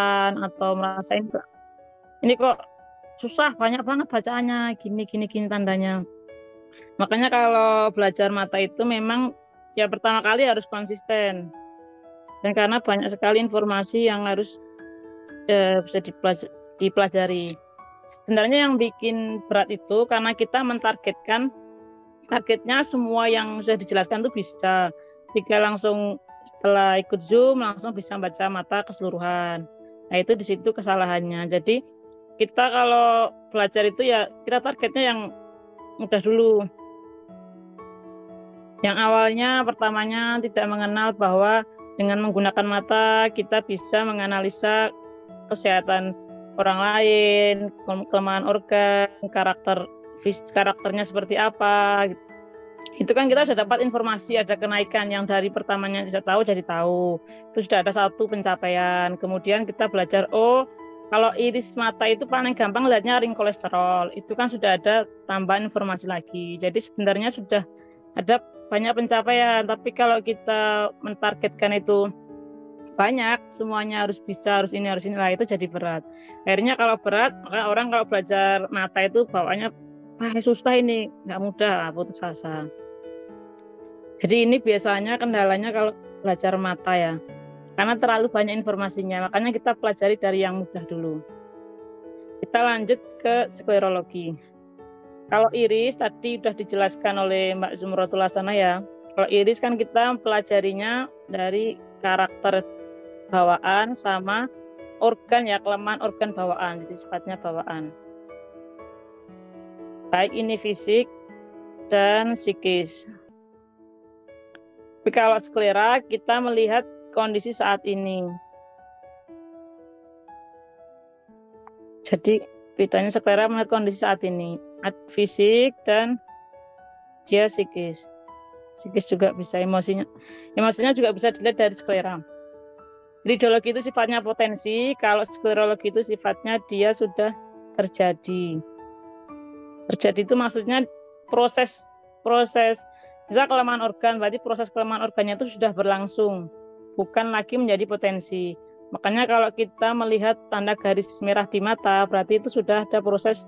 kesulitan atau merasa ini kok susah, banyak banget bacaannya, gini tandanya. Makanya kalau belajar mata itu memang ya pertama kali harus konsisten. Dan karena banyak sekali informasi yang harus bisa dipelajari. Sebenarnya yang bikin berat itu karena kita targetnya semua yang sudah dijelaskan itu bisa. Jika langsung setelah ikut Zoom langsung bisa baca mata keseluruhan. Nah itu di situ kesalahannya. Jadi kita kalau belajar itu ya kita targetnya yang mudah dulu. Yang awalnya pertamanya tidak mengenal bahwa dengan menggunakan mata kita bisa menganalisa kesehatan orang lain, kelemahan organ, karakternya seperti apa. Itu kan kita sudah dapat informasi ada kenaikan yang dari pertamanya tidak tahu jadi tahu. Itu sudah ada satu pencapaian. Kemudian kita belajar kalau iris mata itu paling gampang lihatnya ring kolesterol. Itu kan sudah ada tambahan informasi lagi. Jadi sebenarnya sudah ada banyak pencapaian. Tapi kalau kita mentargetkan itu banyak, semuanya harus bisa, harus ini lah, itu jadi berat. Akhirnya kalau berat, maka orang kalau belajar mata itu bawaannya susah ini, nggak mudah, putus asa. Jadi ini biasanya kendalanya kalau belajar mata ya, karena terlalu banyak informasinya, makanya kita pelajari dari yang mudah dulu. Kita lanjut ke sklerologi. Kalau iris tadi sudah dijelaskan oleh Mbak Zumratul Hasanah ya. Kalau iris kan kita pelajarinya dari karakter bawaan sama organ ya, kelemahan organ bawaan, jadi sifatnya bawaan. Baik ini fisik dan psikis. Tapi kalau sklera kita melihat kondisi saat ini. Jadi bedanya sklera melihat kondisi saat ini, fisik dan dia psikis. Psikis juga bisa, emosinya juga bisa dilihat dari sklera. Iridologi itu sifatnya potensi, kalau sklerologi itu sifatnya dia sudah terjadi. Terjadi itu maksudnya proses misal kelemahan organ, berarti proses kelemahan organnya itu sudah berlangsung, bukan lagi menjadi potensi. Makanya kalau kita melihat tanda garis merah di mata, berarti itu sudah ada proses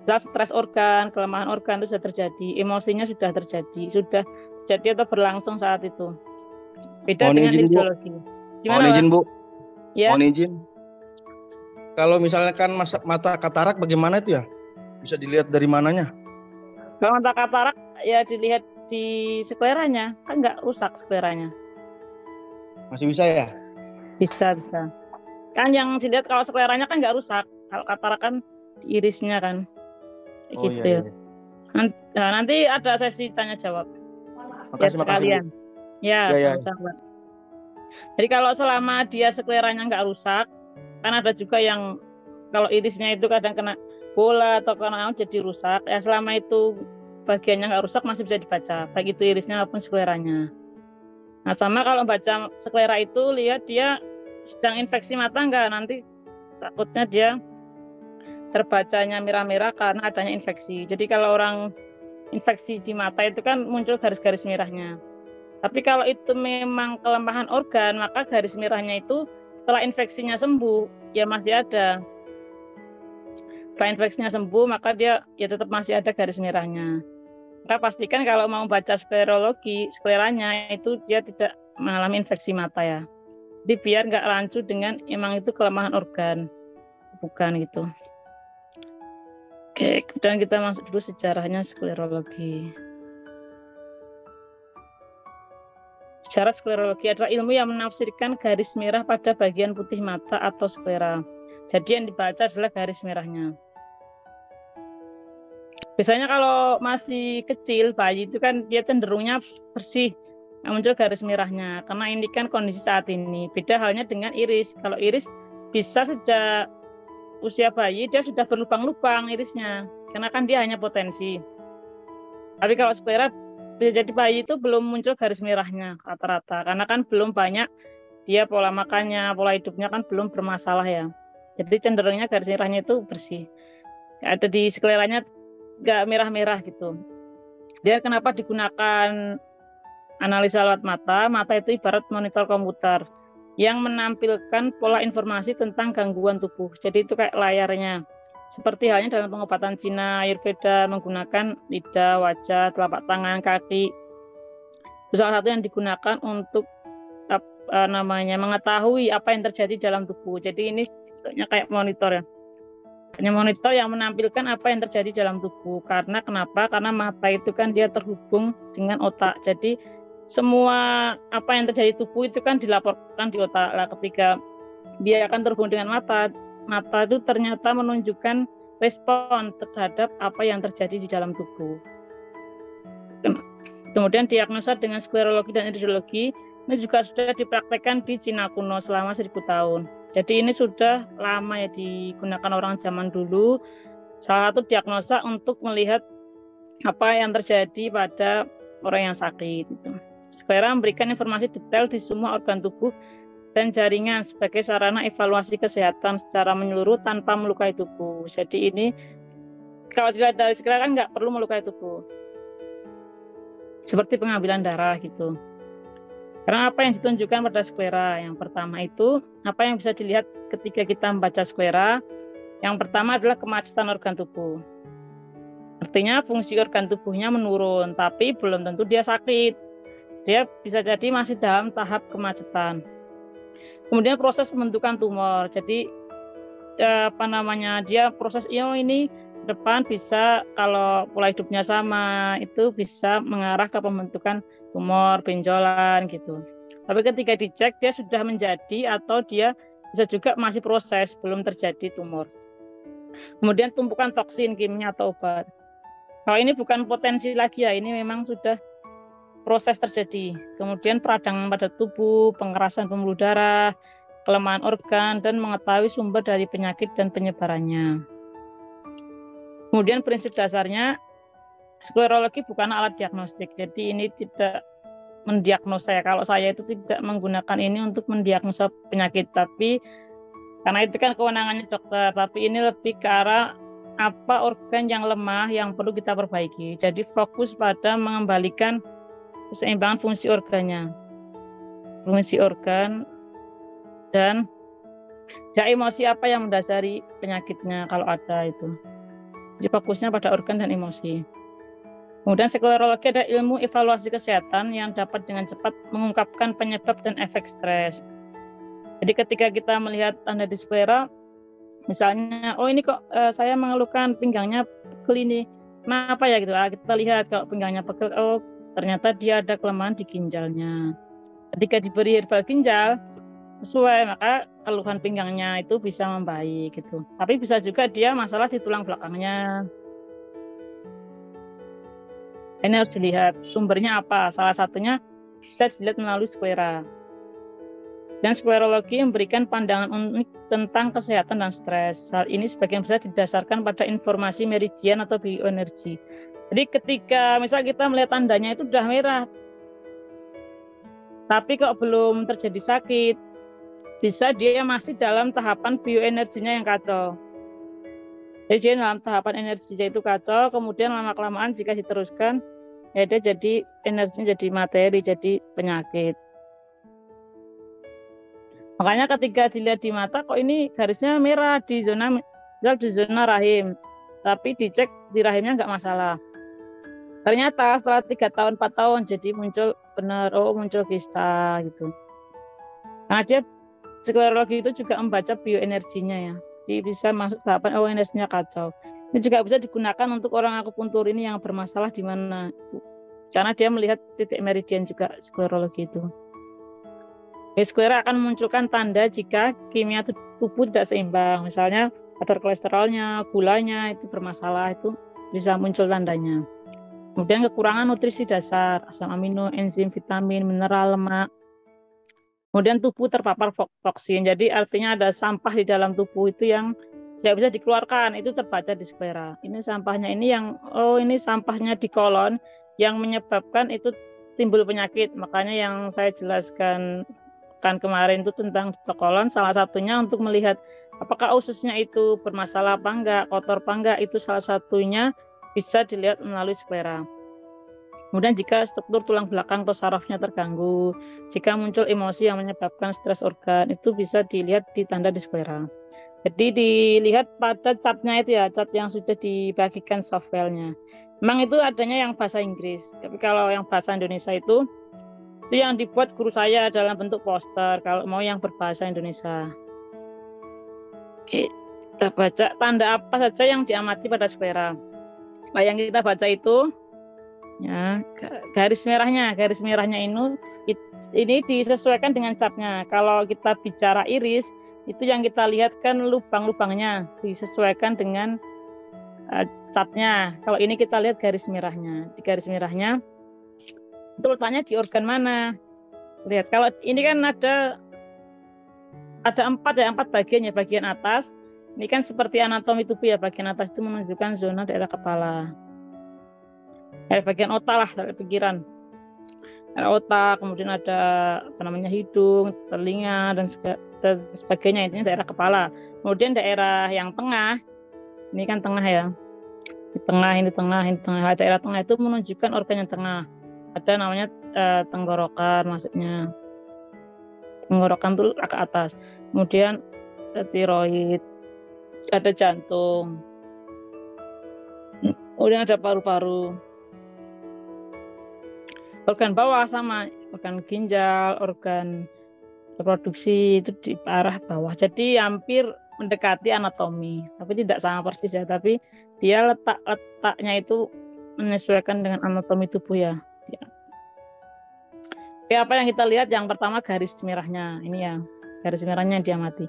stres organ, kelemahan organ itu sudah terjadi, emosinya sudah terjadi atau berlangsung saat itu. Beda dengan iridologi. Gimana, mohon izin Bu, ya? Mohon izin. Kalau misalnya kan mata katarak bagaimana itu ya? Bisa dilihat dari mananya? Kalau mata katarak ya dilihat di skleranya, kan nggak rusak skleranya. Masih bisa ya? Bisa. Kan yang dilihat kalau skleranya kan nggak rusak. Kalau katarak kan di irisnya kan. Gitu. Iya. Nanti ada sesi tanya jawab. Makasih sekalian. Ya. Sama-sama. Jadi kalau selama dia skleranya nggak rusak, kan ada juga yang kalau irisnya itu kadang kena bola atau kena jadi rusak. Ya selama itu bagiannya nggak rusak masih bisa dibaca, baik itu irisnya maupun skleranya. Nah sama kalau baca sklera itu lihat dia sedang infeksi mata nggak, nanti takutnya dia terbacanya merah-merah karena adanya infeksi. Jadi kalau orang infeksi di mata itu kan muncul garis-garis merahnya. Tapi kalau itu memang kelemahan organ, maka garis merahnya itu setelah infeksinya sembuh, ya masih ada. Setelah infeksinya sembuh, maka dia ya tetap masih ada garis merahnya. Maka pastikan kalau mau baca skleranya itu dia tidak mengalami infeksi mata ya. Jadi biar nggak rancu dengan emang itu kelemahan organ, bukan gitu. Oke, dan kita masuk dulu sejarahnya sklerologi. Sejarah sklerologi adalah ilmu yang menafsirkan garis merah pada bagian putih mata atau sklera. Jadi yang dibaca adalah garis merahnya. Biasanya kalau masih kecil, bayi itu kan dia cenderungnya bersih, muncul garis merahnya. Karena ini kan kondisi saat ini. Beda halnya dengan iris. Kalau iris bisa sejak usia bayi dia sudah berlubang-lubang irisnya. Karena kan dia hanya potensi. Tapi kalau sklera bisa jadi bayi itu belum muncul garis merahnya rata-rata, karena kan belum banyak dia pola makannya, pola hidupnya kan belum bermasalah ya. Jadi cenderungnya garis merahnya itu bersih. Ada di skleranya nggak merah-merah gitu. Dia kenapa digunakan analisa lewat mata? Mata itu ibarat monitor komputer yang menampilkan pola informasi tentang gangguan tubuh. Jadi itu kayak layarnya. Seperti halnya dalam pengobatan Cina, Ayurveda menggunakan lidah, wajah, telapak tangan, kaki. Itu salah satu yang digunakan untuk mengetahui apa yang terjadi dalam tubuh. Jadi ini sebetulnya kayak monitor ya. Hanya monitor yang menampilkan apa yang terjadi dalam tubuh. Karena kenapa? Karena mata itu kan dia terhubung dengan otak. Jadi semua apa yang terjadi tubuh itu kan dilaporkan di otak. Lah ketika dia akan terhubung dengan mata itu ternyata menunjukkan respon terhadap apa yang terjadi di dalam tubuh. Kemudian diagnosa dengan sklerologi dan iridologi ini juga sudah dipraktekkan di Cina kuno selama 1000 tahun. Jadi ini sudah lama ya digunakan orang zaman dulu. Salah satu diagnosa untuk melihat apa yang terjadi pada orang yang sakit. Gitu. Sklera memberikan informasi detail di semua organ tubuh dan jaringan sebagai sarana evaluasi kesehatan secara menyeluruh tanpa melukai tubuh. Jadi ini kalau dilihat dari sklera kan nggak perlu melukai tubuh. Seperti pengambilan darah gitu. Karena apa yang ditunjukkan pada sklera? Yang pertama itu apa yang bisa dilihat ketika kita membaca sklera? Yang pertama adalah kemacetan organ tubuh. Artinya fungsi organ tubuhnya menurun, tapi belum tentu dia sakit. Dia bisa jadi masih dalam tahap kemacetan. Kemudian proses pembentukan tumor. Jadi dia proses ini depan bisa kalau pola hidupnya sama itu bisa mengarah ke pembentukan tumor, benjolan gitu. Tapi ketika dicek dia sudah menjadi atau dia bisa juga masih proses belum terjadi tumor. Kemudian tumpukan toksin, kimia atau obat. Kalau ini bukan potensi lagi ya, ini memang sudah proses terjadi. Kemudian peradangan pada tubuh, pengerasan pembuluh darah, kelemahan organ, dan mengetahui sumber dari penyakit dan penyebarannya. Kemudian prinsip dasarnya, sklerologi bukan alat diagnostik. Jadi ini tidak mendiagnosa ya. Kalau saya itu tidak menggunakan ini untuk mendiagnosa penyakit, tapi karena itu kan kewenangannya dokter. Tapi ini lebih ke arah apa organ yang lemah yang perlu kita perbaiki. Jadi fokus pada mengembalikan keseimbangan fungsi organnya, fungsi organ dan emosi apa yang mendasari penyakitnya kalau ada itu. Jadi fokusnya pada organ dan emosi. Kemudian sklerologi ada ilmu evaluasi kesehatan yang dapat dengan cepat mengungkapkan penyebab dan efek stres. Jadi ketika kita melihat tanda di sklera, misalnya, ini kok saya mengeluhkan pinggangnya pegel ini, kenapa ya gitu? Kita lihat kalau pinggangnya pegel, ternyata dia ada kelemahan di ginjalnya. Ketika diberi herbal ginjal sesuai, maka keluhan pinggangnya itu bisa membaik gitu. Tapi bisa juga dia masalah di tulang belakangnya. Ini harus dilihat sumbernya apa. Salah satunya bisa dilihat melalui sklera. Dan sklerologi memberikan pandangan unik tentang kesehatan dan stres. Hal ini sebagian besar didasarkan pada informasi meridian atau bioenergi. Jadi ketika misalnya kita melihat tandanya itu sudah merah, tapi kok belum terjadi sakit, bisa dia masih dalam tahapan bioenerginya yang kacau. Jadi dia dalam tahapan energinya itu kacau, kemudian lama-kelamaan jika diteruskan, ya dia jadi energinya jadi materi, jadi penyakit. Makanya ketika dilihat di mata, kok ini garisnya merah di zona rahim, tapi dicek di rahimnya nggak masalah. Ternyata setelah 3 tahun, 4 tahun, jadi muncul kista gitu. Nah dia sklerologi itu juga membaca bioenerginya ya. Jadi bisa masuk tahapan energinya kacau. Ini juga bisa digunakan untuk orang akupuntur ini yang bermasalah di mana. Karena dia melihat titik meridian juga sklerologi itu. Sklera akan memunculkan tanda jika kimia tubuh tidak seimbang. Misalnya kadar kolesterolnya, gulanya itu bermasalah, itu bisa muncul tandanya. Kemudian kekurangan nutrisi dasar, asam amino, enzim, vitamin, mineral, lemak. Kemudian tubuh terpapar toksin. Jadi artinya ada sampah di dalam tubuh itu yang tidak bisa dikeluarkan, itu terbaca di sklera. Ini sampahnya ini yang ini sampahnya di kolon yang menyebabkan itu timbul penyakit. Makanya yang saya jelaskan kan kemarin itu tentang kolon, salah satunya untuk melihat apakah ususnya itu bermasalah apa enggak, kotor apa enggak, itu salah satunya bisa dilihat melalui sklera. Kemudian jika struktur tulang belakang atau sarafnya terganggu, jika muncul emosi yang menyebabkan stres organ, itu bisa dilihat di tanda di sklera. Jadi dilihat pada catnya itu ya, cat yang sudah dibagikan software-nya. Memang itu adanya yang bahasa Inggris, tapi kalau yang bahasa Indonesia itu yang dibuat guru saya dalam bentuk poster, kalau mau yang berbahasa Indonesia. Oke, kita baca tanda apa saja yang diamati pada sklera. Nah, yang kita baca itu ya, garis merahnya ini disesuaikan dengan catnya. Kalau kita bicara iris, itu yang kita lihat kan lubang-lubangnya disesuaikan dengan catnya. Kalau ini kita lihat garis merahnya. Di garis merahnya itu letaknya di organ mana? Lihat, kalau ini kan ada 4 bagian ya. Bagian atas ini kan seperti anatomi tubuh ya, bagian atas itu menunjukkan zona daerah kepala. Bagian otak lah dari pikiran. Ada otak, kemudian ada hidung, telinga dan sebagainya, intinya daerah kepala. Kemudian daerah yang tengah, ini kan tengah ya. Di tengah, ini tengah. Daerah tengah itu menunjukkan organ yang tengah. Ada namanya tenggorokan maksudnya. Tenggorokan itu ke atas. Kemudian tiroid, ada jantung. Kemudian ada paru-paru. Organ bawah sama, organ ginjal, organ reproduksi itu di arah bawah. Jadi hampir mendekati anatomi, tapi tidak sama persis ya. Tapi dia letaknya itu menyesuaikan dengan anatomi tubuh ya. Oke, apa yang kita lihat? Yang pertama garis merahnya, ini ya, garis merahnya yang diamati.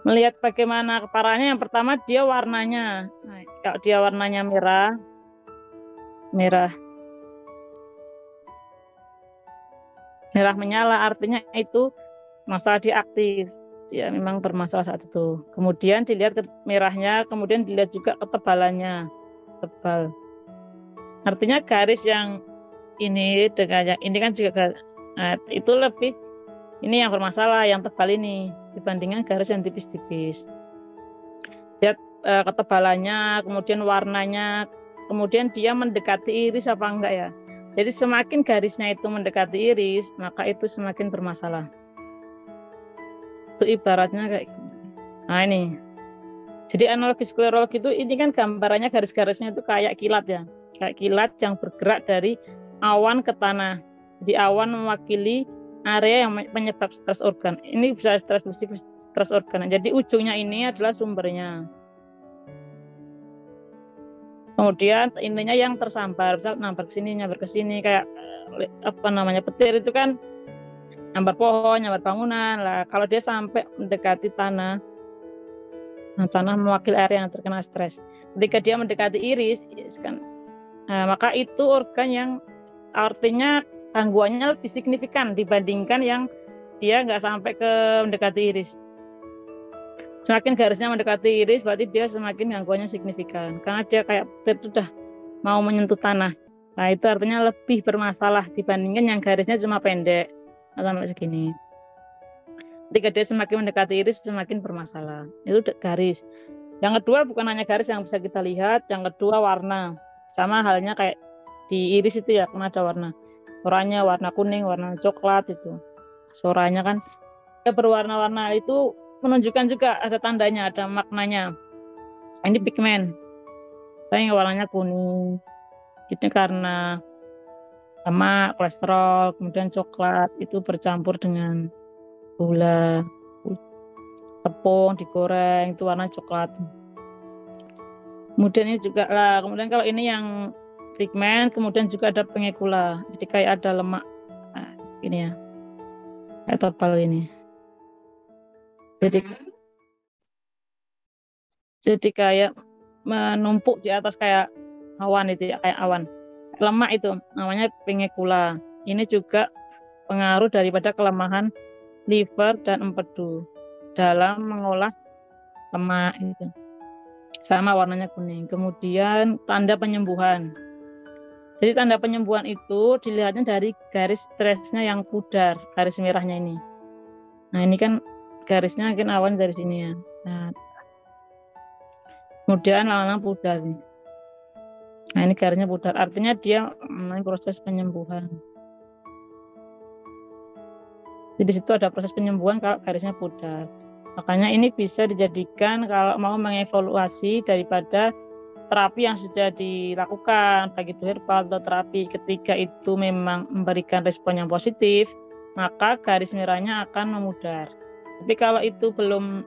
Melihat bagaimana kepalanya, yang pertama dia warnanya. Nah, kalau dia warnanya merah menyala, artinya itu masalah dia aktif, dia memang bermasalah saat itu. Kemudian dilihat merahnya, kemudian dilihat juga ketebalannya, tebal. Artinya garis yang ini dengan yang ini kan juga itu lebih, ini yang bermasalah, yang tebal ini dibandingkan garis yang tipis-tipis. Lihat ketebalannya, kemudian warnanya, kemudian dia mendekati iris apa enggak ya. Jadi semakin garisnya itu mendekati iris, maka itu semakin bermasalah. Itu ibaratnya kayak gitu. Nah ini. Jadi analogi sklerologi itu, ini kan gambarannya garis-garisnya itu kayak kilat ya. Kayak kilat yang bergerak dari awan ke tanah. Jadi awan mewakili area yang penyebab stres organ. Ini bisa stres fisik, stres organ. Jadi ujungnya ini adalah sumbernya. Kemudian ininya yang tersambar, misal nyambar ke sini kayak petir itu kan nyambar pohon, nyambar bangunan lah. Kalau dia sampai mendekati tanah, tanah mewakili area yang terkena stres. Ketika dia mendekati iris, kan, maka itu organ yang artinya gangguannya lebih signifikan dibandingkan yang dia nggak sampai ke mendekati iris. Semakin garisnya mendekati iris, berarti dia semakin gangguannya signifikan. Karena dia kayak petir sudah mau menyentuh tanah. Nah, itu artinya lebih bermasalah dibandingkan yang garisnya cuma pendek, sampai segini. Ketika dia semakin mendekati iris, semakin bermasalah. Itu garis. Yang kedua, bukan hanya garis yang bisa kita lihat, yang kedua warna. Sama halnya kayak di iris itu ya, kan ada warna. Oranye warna kuning, warna coklat itu. Suaranya kan berwarna-warna itu menunjukkan juga ada tandanya, ada maknanya. Ini pigmen, yang warnanya kuning. Ini karena lemak, kolesterol, kemudian coklat itu bercampur dengan gula, tepung digoreng itu warna coklat. Kemudian ini juga lah. Kemudian kalau ini yang pigmen, kemudian juga ada pengekula. Jadi kayak ada lemak, ini ya, kayak tebal ini. Jadi kayak menumpuk di atas kayak awan itu ya, kayak awan. Lemak itu namanya pengekula. Ini juga pengaruh daripada kelemahan liver dan empedu dalam mengolah lemak itu. Sama warnanya kuning. Kemudian tanda penyembuhan. Jadi tanda penyembuhan itu dilihatnya dari garis stresnya yang pudar, garis merahnya ini. Nah ini kan garisnya mungkin awan dari sini ya. Nah, kemudian lama-lama pudar nih. Nah, ini garisnya pudar, artinya dia proses penyembuhan. Jadi di situ ada proses penyembuhan kalau garisnya pudar. Makanya ini bisa dijadikan kalau mau mengevaluasi daripada terapi yang sudah dilakukan, baik itu herbal atau terapi. Ketika itu memang memberikan respon yang positif, maka garis merahnya akan memudar. Tapi kalau itu belum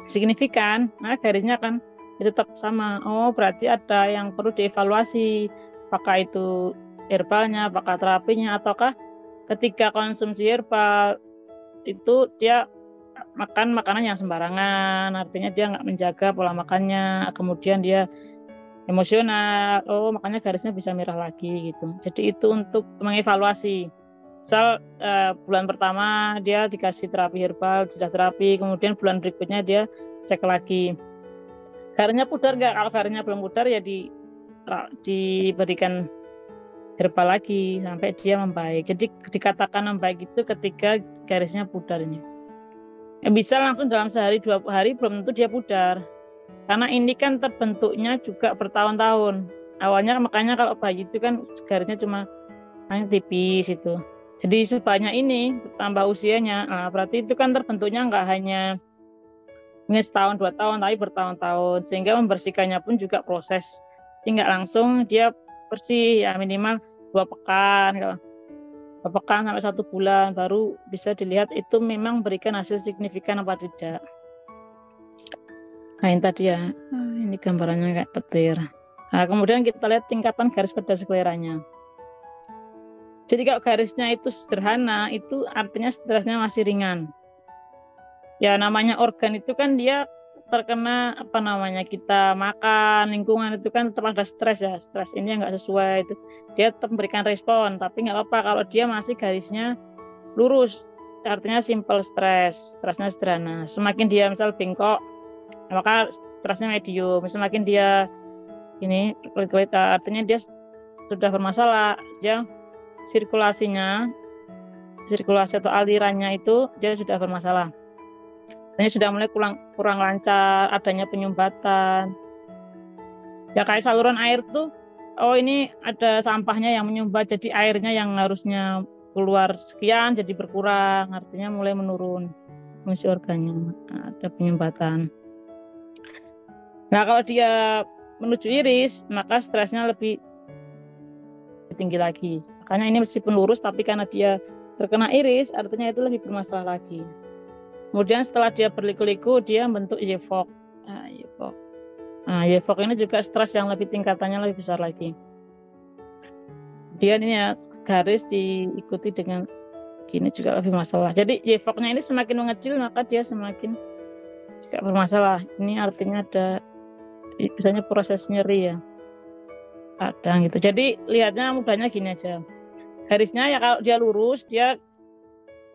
signifikan, maka garisnya akan tetap sama. Oh, berarti ada yang perlu dievaluasi. Apakah itu herbalnya, apakah terapinya, ataukah ketika konsumsi herbal itu dia makan makanan yang sembarangan, artinya dia nggak menjaga pola makannya, kemudian dia emosional. Oh, makanya garisnya bisa merah lagi gitu. Jadi itu untuk mengevaluasi. Misal bulan pertama dia dikasih terapi herbal, sudah terapi, kemudian bulan berikutnya dia cek lagi. Garisnya pudar nggak? Kalau garisnya belum pudar ya diberikan herbal lagi sampai dia membaik. Jadi dikatakan membaik itu ketika garisnya pudar ini. Bisa langsung dalam sehari 2 hari belum tentu dia pudar. Karena ini kan terbentuknya juga bertahun-tahun. Awalnya makanya kalau bayi itu kan garisnya cuma tipis itu. Jadi sebanyak ini tambah usianya, berarti itu kan terbentuknya nggak hanya setahun 2 tahun, tapi bertahun-tahun, sehingga membersihkannya pun juga proses. Jadi nggak langsung dia bersih, ya minimal 2 pekan, 2 pekan sampai 1 bulan baru bisa dilihat itu memang berikan hasil signifikan apa tidak. Nah, ini tadi ya, ini gambarannya kayak petir. Nah, kemudian kita lihat tingkatan garis pada skleranya. Jadi kalau garisnya itu sederhana, itu artinya stresnya masih ringan. Ya namanya organ itu kan dia terkena kita makan, lingkungan itu kan tetap ada stres ya. Stres ini yang nggak sesuai itu. Dia tetap memberikan respon, tapi nggak apa-apa kalau dia masih garisnya lurus. Artinya simple stres, stresnya sederhana. Semakin dia misal bengkok, maka stresnya medium. Semakin dia ini kulit-kulit, artinya dia sudah bermasalah. Dia sirkulasi atau alirannya itu dia sudah bermasalah. Ini sudah mulai kurang lancar, adanya penyumbatan. Ya kayak saluran air tuh, oh ini ada sampahnya yang menyumbat, jadi airnya yang harusnya keluar sekian jadi berkurang, artinya mulai menurun fungsi organnya, ada penyumbatan. Nah kalau dia menuju iris, maka stresnya lebih tinggi lagi. Makanya ini meskipun lurus, tapi karena dia terkena iris, artinya itu lebih bermasalah lagi. Kemudian setelah dia berliku-liku, dia bentuk YEFOC. YEFOC ini juga stres yang lebih tingkatannya lebih besar lagi. Kemudian ini ya, garis diikuti dengan gini juga lebih masalah. Jadi YEFOC-nya ini semakin mengecil, maka dia semakin juga bermasalah. Ini artinya ada misalnya proses nyeri ya. Kadang gitu. Jadi lihatnya mudahnya gini aja. Garisnya ya kalau dia lurus, dia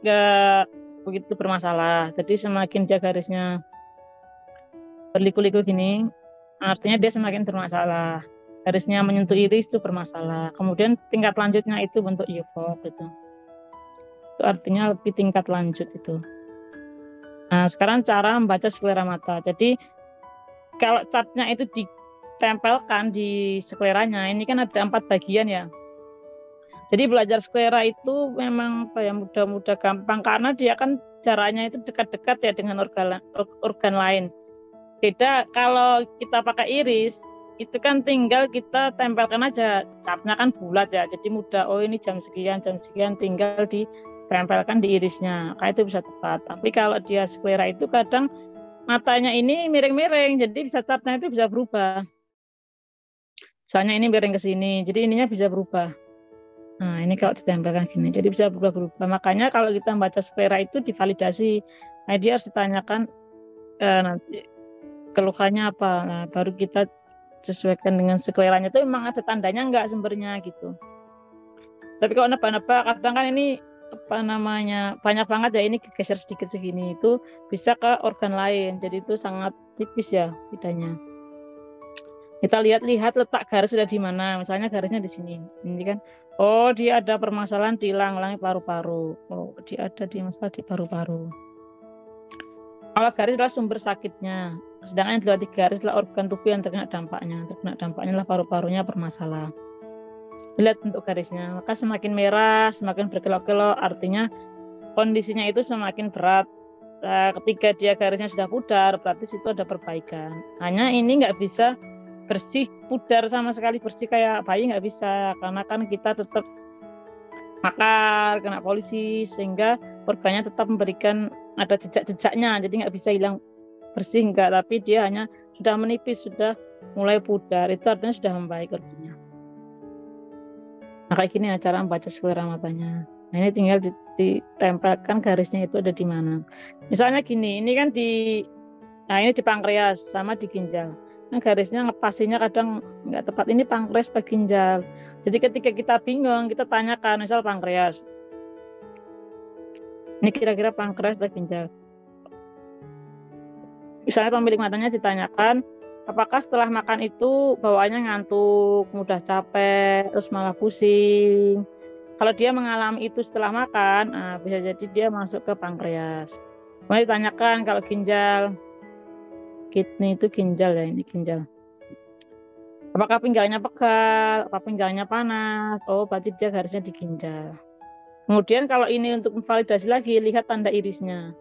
nggak begitu bermasalah. Jadi semakin dia garisnya berliku-liku gini, artinya dia semakin bermasalah. Garisnya menyentuh iris itu bermasalah. Kemudian tingkat lanjutnya itu bentuk YEFOC gitu. Itu artinya lebih tingkat lanjut itu. Nah, sekarang cara membaca sklera mata. Jadi kalau catnya itu ditempelkan di skleranya, ini kan ada 4 bagian ya. Jadi belajar sklera itu memang mudah-mudah gampang karena dia kan jaraknya itu dekat-dekat ya dengan organ lain. Beda kalau kita pakai iris, itu kan tinggal kita tempelkan aja, catnya kan bulat ya, jadi mudah. Oh ini jam sekian tinggal ditempelkan di irisnya, kayak itu bisa tepat. Tapi kalau dia sklera itu kadang matanya ini miring-miring, jadi bisa catnya itu bisa berubah. Misalnya ini miring ke sini, jadi ininya bisa berubah. Nah ini kalau ditempelkan gini, jadi bisa berubah-berubah. Makanya kalau kita membaca sklera itu divalidasi. Nah dia harus ditanyakan nanti keluhannya apa. Nah baru kita sesuaikan dengan skleranya itu memang ada tandanya enggak sumbernya gitu. Tapi kalau nebak-nebak kadang kan ini banyak banget ya, ini geser sedikit segini, itu bisa ke organ lain. Jadi itu sangat tipis ya bedanya. Kita lihat letak garis sudah di mana. Misalnya garisnya di sini. Ini kan, oh dia ada permasalahan di elang-elang paru-paru. Oh dia ada di masalah di paru-paru. Kalau garis adalah sumber sakitnya. Sedangkan yang dilewati garis adalah organ tubuh yang terkena dampaknya. Terkena dampaknya adalah paru-parunya bermasalah. Lihat bentuk garisnya, maka semakin merah, semakin berkelok-kelok, artinya kondisinya itu semakin berat. Nah, ketika dia garisnya sudah pudar, berarti situ ada perbaikan. Hanya ini nggak bisa bersih, pudar sama sekali bersih kayak bayi nggak bisa, karena kan kita tetap makar, kena polisi, sehingga organnya tetap memberikan ada jejak-jejaknya, jadi nggak bisa hilang bersih enggak, tapi dia hanya sudah menipis, sudah mulai pudar, itu artinya sudah membaik organnya. Nah kayak gini cara membaca selera matanya. Nah ini tinggal ditempelkan garisnya itu ada di mana. Misalnya gini, ini kan nah ini di pankreas sama di ginjal. Nah garisnya ngepasinya kadang nggak tepat, ini pankreas apa ginjal. Jadi ketika kita bingung, kita tanyakan, misal pankreas. Ini kira-kira pankreas atau ginjal. Misalnya pemilik matanya ditanyakan, apakah setelah makan itu bawaannya ngantuk, mudah capek, terus malah pusing. Kalau dia mengalami itu setelah makan, bisa jadi dia masuk ke pankreas. Kemudian ditanyakan kalau ginjal, kidney itu ginjal ya, ini ginjal. Apakah pinggangnya pegal, apa pinggangnya panas? Oh, berarti dia garisnya di ginjal. Kemudian kalau ini untuk memvalidasi lagi, lihat tanda irisnya.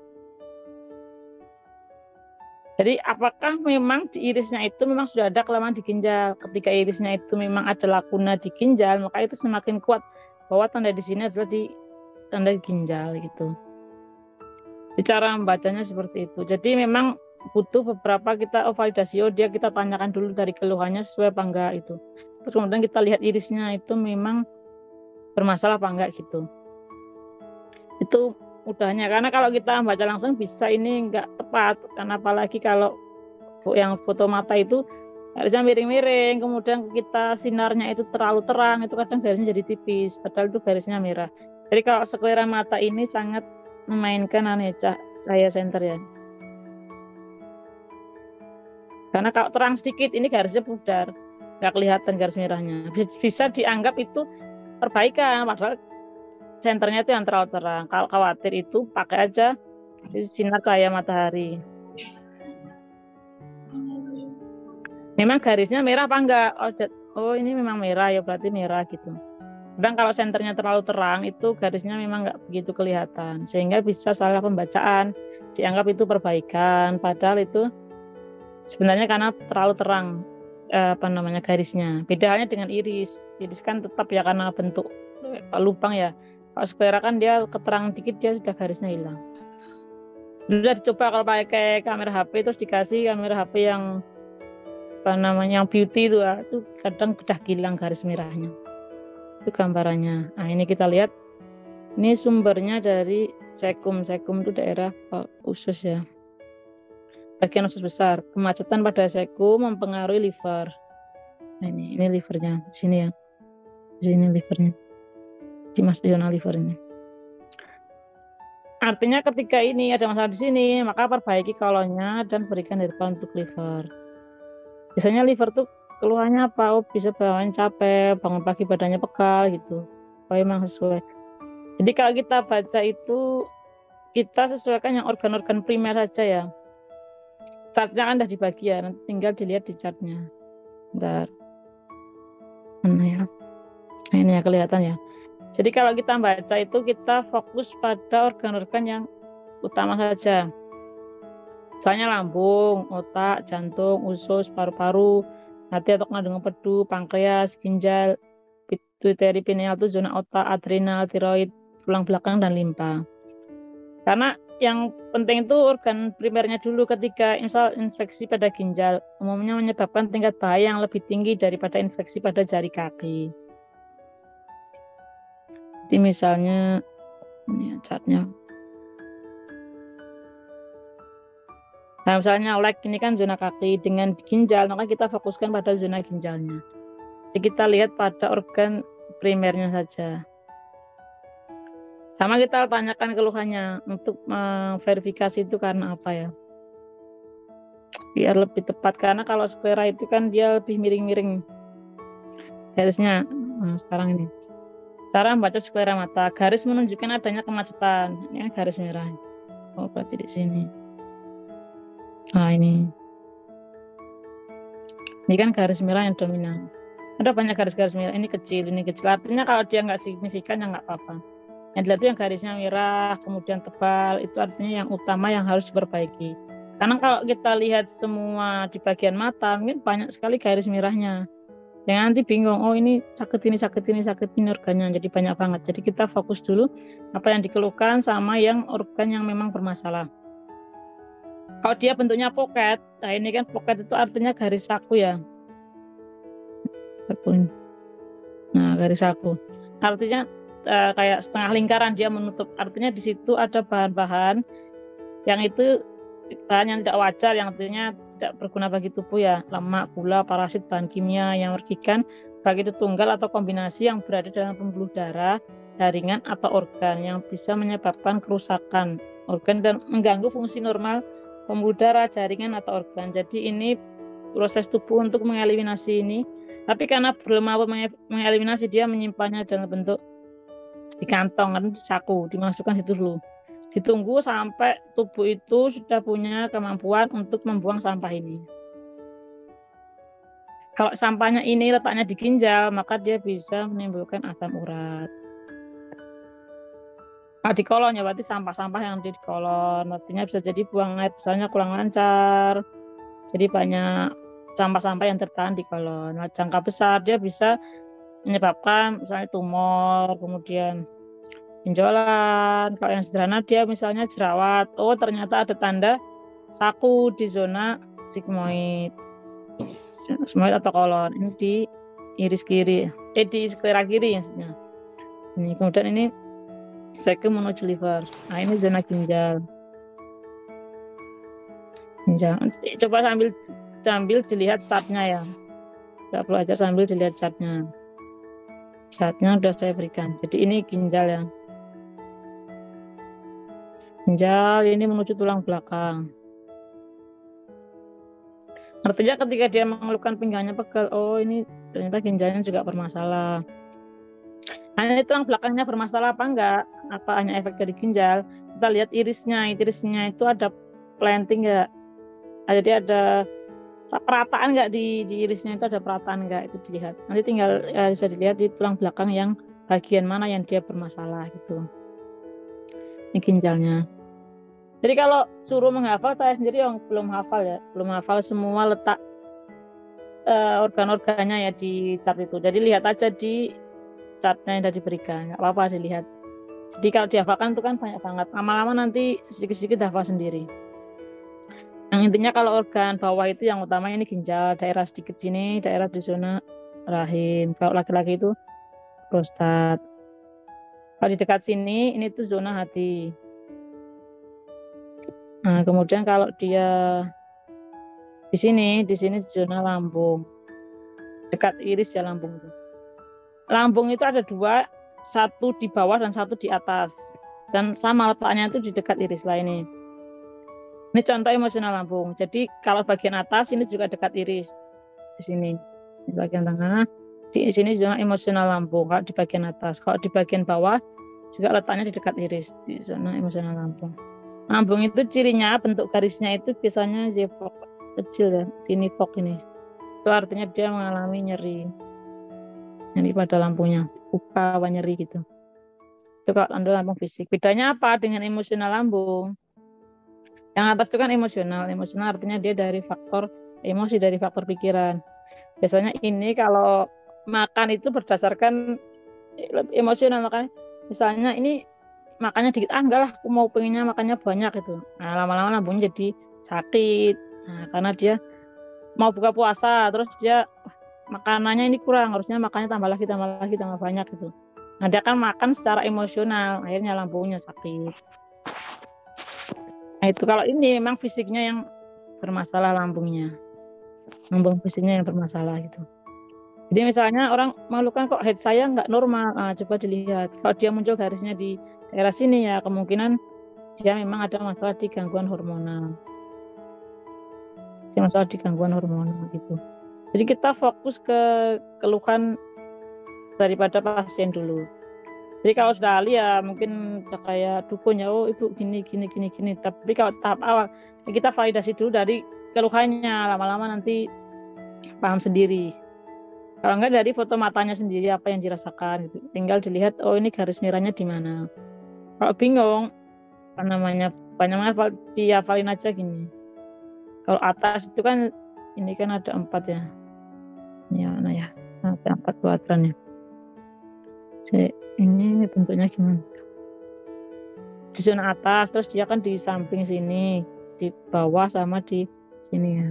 Jadi apakah memang di irisnya itu memang sudah ada kelemahan di ginjal? Ketika irisnya itu memang ada lakuna di ginjal, maka itu semakin kuat bahwa tanda di sini adalah di tanda ginjal gitu. Cara membacanya seperti itu. Jadi memang butuh beberapa kita validasi, dia kita tanyakan dulu dari keluhannya sesuai apa enggak itu. Terus kemudian kita lihat irisnya itu memang bermasalah apa enggak gitu. Itu mudahnya, karena kalau kita baca langsung bisa ini enggak tepat, karena apalagi kalau yang foto mata itu garisnya miring-miring, kemudian kita sinarnya itu terlalu terang, itu kadang garisnya jadi tipis, padahal itu garisnya merah. Jadi kalau sklera mata ini sangat memainkan cahaya senter ya. Karena kalau terang sedikit ini garisnya pudar, nggak kelihatan garis merahnya. Bisa dianggap itu perbaikan, padahal senternya itu yang terlalu terang. Kalau khawatir itu pakai aja sinar cahaya matahari. Memang garisnya merah apa enggak? Oh ini memang merah ya, berarti merah gitu. Kadang kalau senternya terlalu terang itu garisnya memang enggak begitu kelihatan, sehingga bisa salah pembacaan, dianggap itu perbaikan, padahal itu sebenarnya karena terlalu terang garisnya. Beda halnya dengan iris. Iris kan tetap ya karena bentuk lubang ya. Kalau sklera kan dia keterangan dikit dia sudah garisnya hilang. Sudah dicoba kalau pakai kamera HP terus dikasih kamera HP yang yang beauty itu kadang udah hilang garis merahnya. Itu gambarannya. Nah ini kita lihat, ini sumbernya dari sekum. Sekum itu daerah usus ya, bagian usus besar. Kemacetan pada sekum mempengaruhi liver. Nah, ini livernya di sini ya, di sini livernya, di zona livernya. Artinya ketika ini ada masalah di sini, maka perbaiki kolonnya dan berikan herbal untuk liver. Biasanya liver tuh keluhannya apa? Oh, bisa bawaan capek, bangun pagi badannya pegal gitu. Oh memang sesuai. Jadi kalau kita baca itu kita sesuaikan yang organ-organ primer saja ya. Chartnya kan udah dibagi ya, nanti tinggal dilihat di chartnya. Bentar. Mana ya? Nah, ini ya kelihatan ya. Jadi kalau kita baca itu kita fokus pada organ-organ yang utama saja. Misalnya lambung, otak, jantung, usus, paru-paru, hati atau kandungan empedu, pankreas, ginjal, pituitari, pineal itu zona otak, adrenal, tiroid, tulang belakang dan limpa. Karena yang penting itu organ primernya dulu. Ketika misal infeksi pada ginjal umumnya menyebabkan tingkat bahaya yang lebih tinggi daripada infeksi pada jari kaki. Jadi misalnya ini chartnya. Nah misalnya leg ini kan zona kaki dengan ginjal, maka kita fokuskan pada zona ginjalnya. Jadi kita lihat pada organ primernya saja. Sama kita tanyakan keluhannya untuk verifikasi itu karena apa ya. Biar lebih tepat, karena kalau sklera itu kan dia lebih miring-miring garisnya. Nah, sekarang ini. Cara membaca sklera mata, garis menunjukkan adanya kemacetan. Ini kan garis merah. Oh berarti di sini. Nah ini. Ini kan garis merah yang dominan. Ada banyak garis-garis merah, ini kecil. Artinya kalau dia nggak signifikan ya nggak apa-apa. Yang dilihat itu yang garisnya merah, kemudian tebal, itu artinya yang utama yang harus diperbaiki. Karena kalau kita lihat semua di bagian mata, mungkin banyak sekali garis merahnya. Jangan nanti bingung, oh ini sakit ini organnya, jadi banyak banget. Jadi kita fokus dulu apa yang dikeluhkan sama yang organ yang memang bermasalah. Kalau dia bentuknya pocket, nah ini kan pocket itu artinya garis saku ya. Nah, garis saku. Artinya kayak setengah lingkaran dia menutup. Artinya di situ ada bahan-bahan yang itu bahan yang tidak wajar, yang artinya tidak berguna bagi tubuh ya. Lemak, gula, parasit, bahan kimia yang merugikan baik itu tunggal atau kombinasi yang berada dalam pembuluh darah, jaringan atau organ yang bisa menyebabkan kerusakan organ dan mengganggu fungsi normal pembuluh darah, jaringan atau organ. Jadi ini proses tubuh untuk mengeliminasi ini. Tapi karena belum mampu mengeliminasi, dia menyimpannya dalam bentuk di kantong kan, di saku, dimasukkan situ dulu. Ditunggu sampai tubuh itu sudah punya kemampuan untuk membuang sampah ini. Kalau sampahnya ini letaknya di ginjal, maka dia bisa menimbulkan asam urat. Nah, di kolon ya berarti sampah-sampah yang di kolon, artinya bisa jadi buang air besarnya kurang lancar, jadi banyak sampah-sampah yang tertahan di kolon. Nah, jangka besar dia bisa menyebabkan misalnya tumor, kemudian benjolan. Kalau yang sederhana dia misalnya jerawat, oh ternyata ada tanda saku di zona sigmoid atau kolon. Ini di iris kiri, di sklera kiri maksudnya. Ini kemudian ini segmen menuju liver. Nah, ini zona ginjal. Coba sambil dilihat chartnya ya. Tidak perlu aja, sambil dilihat chartnya. Chartnya sudah saya berikan. Jadi ini ginjal ya. Ginjal ini menuju tulang belakang. Artinya ketika dia mengeluhkan pinggangnya pegal, oh ini ternyata ginjalnya juga bermasalah. Nah, ini tulang belakangnya bermasalah apa enggak? Apa hanya efek dari ginjal? Kita lihat irisnya itu ada planting enggak? Jadi ada perataan enggak di irisnya, itu ada perataan enggak, itu dilihat. Nanti tinggal bisa dilihat di tulang belakang yang bagian mana yang dia bermasalah gitu. Ini ginjalnya. Jadi kalau suruh menghafal, saya sendiri yang belum hafal semua letak organ-organnya ya di chart itu. Jadi lihat aja di chartnya yang sudah diberikan, nggak apa-apa dilihat. Jadi kalau dihafalkan itu kan banyak banget, lama-lama nanti sedikit-sedikit hafal sendiri. Yang intinya kalau organ bawah itu yang utama ini ginjal, daerah sedikit sini, daerah di zona rahim. Kalau laki-laki itu prostat. Kalau di dekat sini, ini tuh zona hati. Nah, kemudian kalau dia di sini zona lambung. Dekat iris ya lambung itu. Lambung itu ada dua, satu di bawah dan satu di atas. Dan sama letaknya itu di dekat iris lah ini. Ini contoh emosional lambung. Jadi kalau bagian atas ini juga dekat iris. Di sini. Di bagian tengah. Di sini zona emosional lambung. Kalau di bagian atas. Kalau di bagian bawah juga letaknya di dekat iris. Di zona emosional lambung. Lambung itu cirinya, bentuk garisnya itu biasanya zefok. Kecil ya. Ini fok ini. Itu artinya dia mengalami nyeri pada lambungnya, luka, nyeri gitu. Itu kalau lambung fisik. Bedanya apa dengan emosional lambung? Yang atas itu kan emosional artinya dia dari faktor emosi, dari faktor pikiran. Biasanya ini kalau makan itu berdasarkan emosional, makanya misalnya ini makannya dikit, enggak lah, aku mau pengennya makannya banyak gitu. Nah, lama-lama lambungnya jadi sakit. Nah, karena dia mau buka puasa, terus dia makanannya ini kurang, harusnya makannya tambah lagi tambah banyak gitu. Nah, dia kan makan secara emosional, akhirnya lambungnya sakit. Nah, itu kalau ini memang fisiknya yang bermasalah, lambung fisiknya yang bermasalah gitu. Jadi misalnya orang mengeluhkan kok head saya nggak normal, coba dilihat. Kalau dia muncul garisnya di daerah sini ya kemungkinan dia memang ada masalah di gangguan hormonal. Gitu. Jadi kita fokus ke keluhan daripada pasien dulu. Jadi kalau sudah ahli ya mungkin kayak dukun ya, oh ibu gini. Tapi kalau tahap awal kita validasi dulu dari keluhannya, lama-lama nanti paham sendiri. Kalau enggak dari foto matanya sendiri apa yang dirasakan gitu. Tinggal dilihat oh ini garis merahnya di mana. Kalau bingung apa namanya dihafalin aja gini. Kalau atas itu kan ini kan ada 4 ya. Ini mana ya? Ada 4 kuadran ya. Ini bentuknya gimana? Di zona atas terus dia kan di samping sini, di bawah sama di sini ya.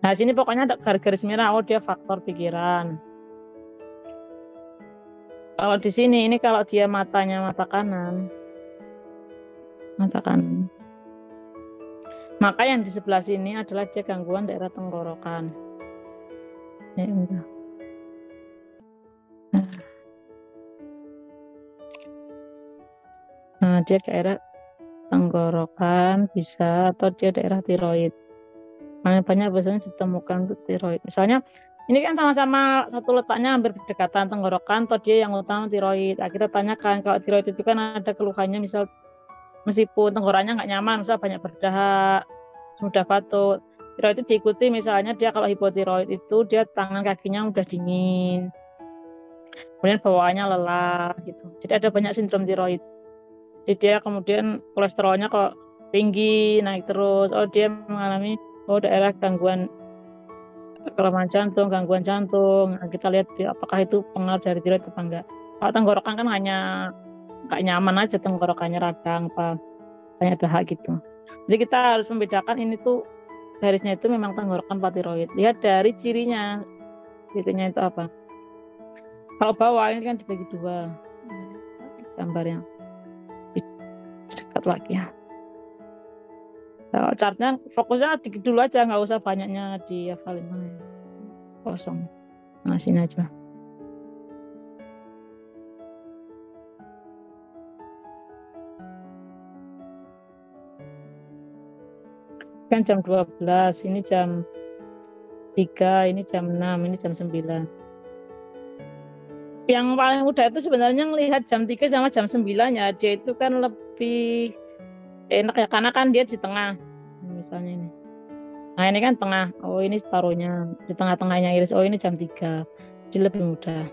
Nah, sini pokoknya ada garis merah, oh dia faktor pikiran. Kalau di sini, ini kalau dia matanya mata kanan. Maka yang di sebelah sini adalah dia gangguan daerah tenggorokan. Ya, enggak. Nah, dia daerah tenggorokan bisa atau dia daerah tiroid. Banyak biasanya ditemukan untuk tiroid. Misalnya ini kan sama-sama satu letaknya hampir berdekatan tenggorokan, atau dia yang utama tiroid. Nah, kita tanyakan kalau tiroid itu kan ada keluhannya, misal meskipun tenggorokannya nggak nyaman, misal banyak berdahak, mudah batuk. Tiroid itu diikuti misalnya dia kalau hipotiroid itu dia tangan kakinya udah dingin, kemudian bawaannya lelah gitu. Jadi ada banyak sindrom tiroid. Jadi dia kemudian kolesterolnya kok tinggi, naik terus. Oh dia mengalami daerah gangguan kelemahan jantung, gangguan jantung. Nah, kita lihat apakah itu pengaruh dari tiroid apa enggak. Kalau tenggorokan kan hanya nggak nyaman aja tenggorokannya, radang apa banyak dahak gitu. Jadi kita harus membedakan ini tuh garisnya itu memang tenggorokan apa tiroid. Lihat dari cirinya, cirinya itu apa. Kalau bawah ini kan dibagi 2 gambarnya, dekat lagi ya. Chartnya fokusnya dikit dulu aja, nggak usah banyaknya dihafalin, kosong. Nah sini aja. Kan jam 12, ini jam 3, ini jam 6, ini jam 9. Yang paling mudah itu sebenarnya melihat jam 3 sama jam 9 ya, dia itu kan lebih enak ya, karena kan dia di tengah. Misalnya ini. Nah ini kan tengah, oh ini separuhnya, di tengah-tengahnya iris, oh ini jam 3. Jadi lebih mudah.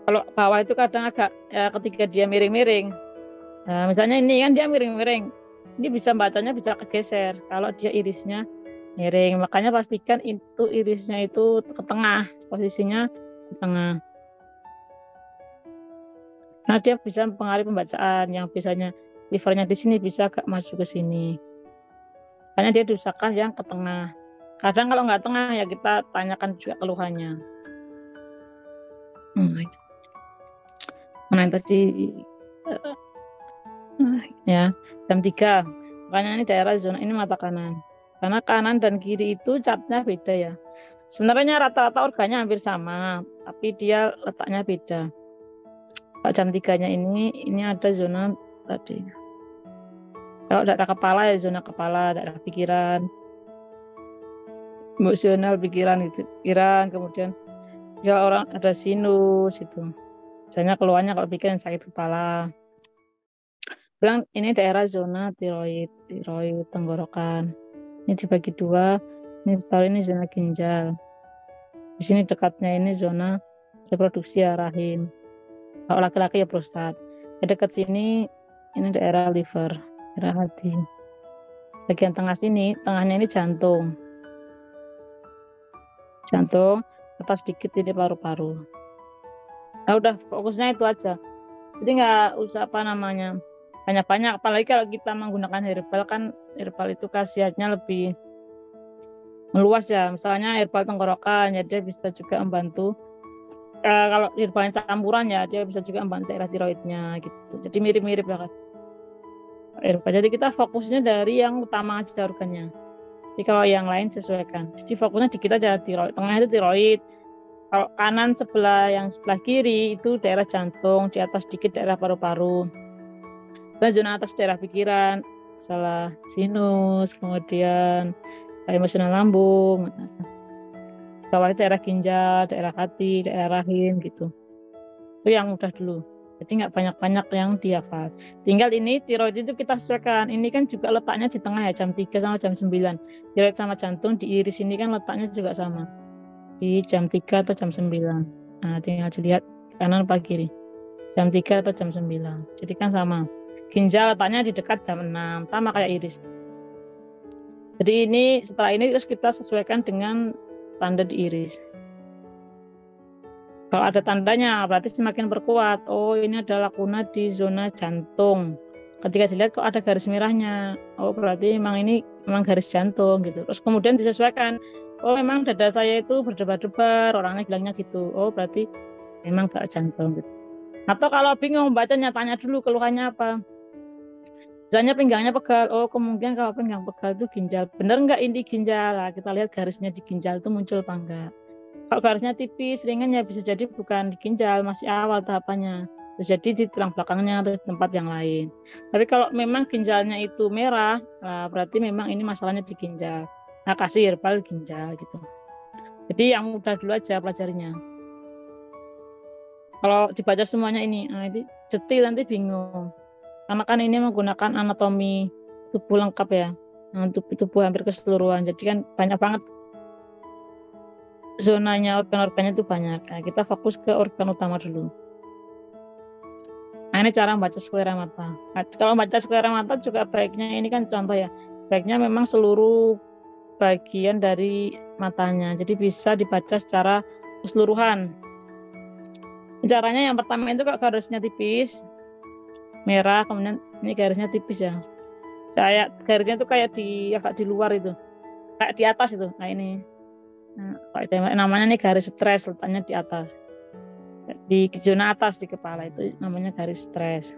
Kalau bawah itu kadang agak ketika dia miring-miring. Nah, misalnya ini kan dia miring-miring. Ini bisa bacanya bisa kegeser kalau dia irisnya miring. Makanya pastikan itu irisnya itu ke tengah, posisinya di tengah. Nah, dia bisa mempengaruhi pembacaan, yang biasanya livernya di sini bisa agak maju ke sini. Karena dia diusahakan yang ke tengah. Kadang kalau nggak tengah ya kita tanyakan juga keluhannya. Nah, tadi ya jam 3. Makanya ini daerah zona ini mata kanan. Karena kanan dan kiri itu catnya beda ya. Sebenarnya rata-rata organnya hampir sama, tapi dia letaknya beda. Kalau jam 3-nya ini ada zona tadi. Kalau daerah kepala ya zona kepala, daerah pikiran, emosional, pikiran, kemudian ya orang ada sinus itu. Misalnya keluarnya kalau pikiran sakit kepala. Bilang ini daerah zona tiroid tenggorokan. Ini dibagi 2, ini zona ginjal. Di sini dekatnya ini zona reproduksi ya, rahim. Kalau laki-laki ya prostat. Dekat sini ini daerah liver, daerah hati. Bagian tengah sini, tengahnya ini jantung. Atas sedikit ini paru-paru. Nah udah fokusnya itu aja. Jadi nggak usah banyak-banyak. Apalagi kalau kita menggunakan herbal, kan herbal itu khasiatnya lebih meluas ya. Misalnya herbal tenggorokan ya dia bisa juga membantu. Kalau herbal campuran ya dia bisa juga membantu daerah tiroidnya gitu. Jadi mirip-mirip lah kan. Herbal. Jadi kita fokusnya dari yang utama aja organnya. Jadi kalau yang lain sesuaikan. Jadi fokusnya di kita aja tiroid. Tengah itu tiroid. Kalau kanan yang sebelah kiri itu daerah jantung, di atas sedikit daerah paru-paru. Dan zona atas daerah pikiran, salah sinus, kemudian emosional lambung. Bawah itu daerah ginjal, daerah hati, daerah rahim gitu. Itu yang mudah dulu. Jadi nggak banyak-banyak yang dihafal. Tinggal ini tiroid itu kita sesuaikan. Ini kan juga letaknya di tengah ya, jam 3 sama jam 9. Tiroid sama jantung di iris ini kan letaknya juga sama. Di jam 3 atau jam 9. Nah, tinggal dilihat kanan apa kiri. Jam 3 atau jam 9. Jadi kan sama. Ginjal letaknya di dekat jam 6, sama kayak iris. Jadi ini setelah ini terus kita sesuaikan dengan tanda di iris. Kalau ada tandanya berarti semakin berkuat. Oh, ini ada lakuna di zona jantung. Ketika dilihat kok ada garis merahnya. Oh, berarti memang garis jantung gitu. Terus kemudian disesuaikan. Oh, memang dada saya itu berdebar-debar, orangnya bilangnya gitu. Oh, berarti memang gak jantung gitu. Atau kalau bingung bacanya, tanya dulu keluhannya apa. Misalnya pinggangnya pegal. Oh, kemungkinan kalau pinggang pegal itu ginjal. Benar nggak ini ginjal? Nah, kita lihat garisnya di ginjal itu muncul apa enggak. Kalau garisnya tipis, ringan ya bisa jadi bukan di ginjal, masih awal tahapannya. Bisa jadi di tulang belakangnya atau di tempat yang lain. Tapi kalau memang ginjalnya itu merah, nah berarti memang ini masalahnya di ginjal. Nah, kasih herbal ginjal gitu. Jadi yang mudah dulu aja pelajarinya. Kalau dibaca semuanya ini, nah itu detil nanti bingung. Karena kan ini menggunakan anatomi tubuh lengkap ya. Nah, tubuh hampir keseluruhan. Jadi kan banyak banget zonanya, organ-organnya itu banyak. Nah, kita fokus ke organ utama dulu. Nah, ini cara membaca sklera mata. Nah, kalau membaca sklera mata juga baiknya, ini kan contoh ya, baiknya memang seluruh bagian dari matanya. Jadi bisa dibaca secara keseluruhan. Caranya yang pertama itu kalau garisnya tipis, merah, kemudian ini garisnya tipis ya. Kayak garisnya itu kayak agak di luar itu. Kayak di atas itu. Nah, ini. Nah, namanya nih garis stres, letaknya di atas, di zona atas di kepala itu namanya garis stres.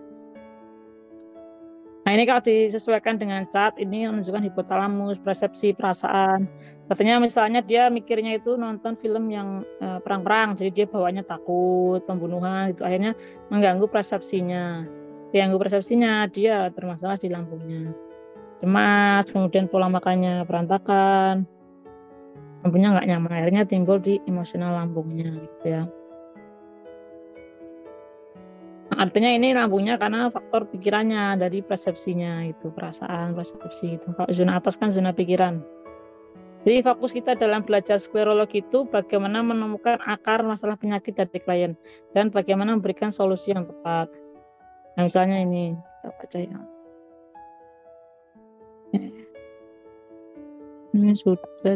Nah, ini kalau disesuaikan dengan chart ini menunjukkan hipotalamus, persepsi, perasaan. Katanya misalnya dia mikirnya itu nonton film yang perang-perang, jadi dia bawaannya takut, pembunuhan, itu akhirnya mengganggu persepsinya. Dia bermasalah di lambungnya. Cemas, kemudian pola makannya berantakan. Lambungnya nggak nyaman, akhirnya timbul di emosional lambungnya gitu ya. Nah, artinya ini lambungnya karena faktor pikirannya dari persepsinya itu, perasaan, persepsi itu. Kalau zona atas kan zona pikiran. Jadi fokus kita dalam belajar sklerologi itu bagaimana menemukan akar masalah penyakit dari klien dan bagaimana memberikan solusi yang tepat. Nah, misalnya ini kita baca ya. Ini sudah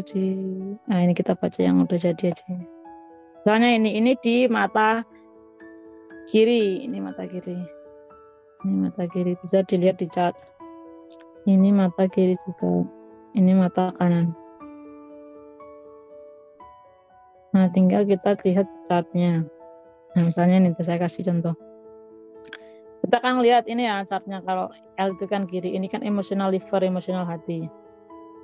nah ini kita baca yang udah jadi aja. Misalnya ini di mata kiri, ini mata kiri bisa dilihat di chart. Ini mata kiri juga, ini mata kanan. Nah, tinggal kita lihat chartnya. Nah, misalnya ini saya kasih contoh. Kita kan lihat ini ya chartnya, kalau L itu kan kiri, ini kan emosional liver, emosional hati.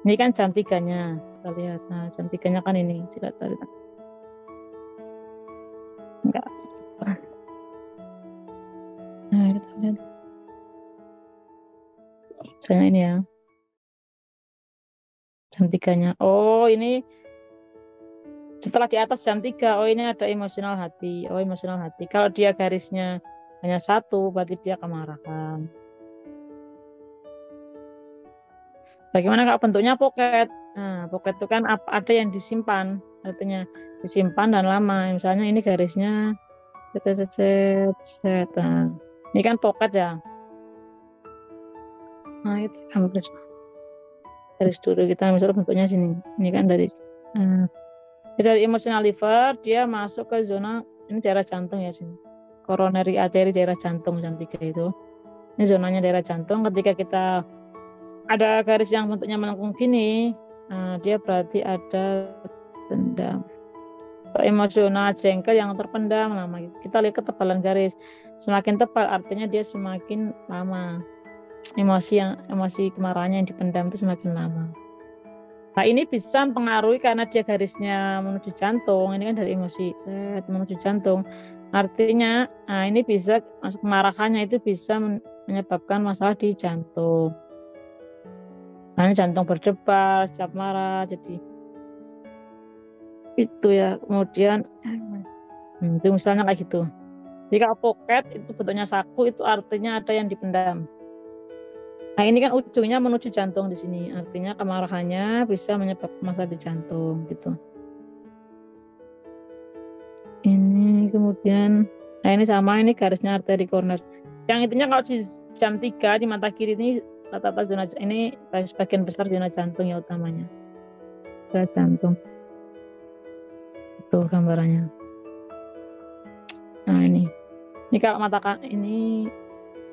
Ini kan jam 3-nya, kita lihat. Nah, jam 3-nya kan ini, silakan. Enggak. Nah, kita lihat. Misalnya ini ya. Jam 3-nya. Oh, ini setelah di atas jam 3, oh ini ada emosional hati. Oh, emosional hati. Kalau dia garisnya hanya satu, berarti dia kemarahan. Bagaimana kalau bentuknya pocket? Nah, pocket itu kan ada yang disimpan, artinya disimpan dan lama. Misalnya ini garisnya, nah, ini kan pocket ya. Nah, itu garis dulu kita misalnya bentuknya sini. Ini kan dari emosional liver dia masuk ke zona ini daerah jantung ya sini. Coronary artery daerah jantung jam 3 itu. Ini zonanya daerah jantung. Ketika kita ada garis yang bentuknya melengkung gini, nah dia berarti ada pendam. Emosional jengkel yang terpendam lama. Kita lihat ketebalan garis. Semakin tebal artinya dia semakin lama. Emosi kemarahannya yang dipendam itu semakin lama. Nah, ini bisa mempengaruhi karena dia garisnya menuju jantung. Ini kan dari emosi menuju jantung. Artinya, nah ini bisa masuk kemarahannya itu bisa menyebabkan masalah di jantung. Nah, jantung berdebar, setiap marah, jadi itu ya. Kemudian itu misalnya kayak gitu. Jika pocket itu bentuknya saku, itu artinya ada yang dipendam. Nah ini kan ujungnya menuju jantung di sini, artinya kemarahannya bisa menyebabkan masalah di jantung gitu. Ini kemudian, nah ini sama, ini garisnya arteri koroner. Yang intinya kalau di jam 3 di mata kiri ini rata-rata zona ini sebagian besar zona jantung ya utamanya. Zona jantung. Itu gambarannya. Nah ini kalau mata ini,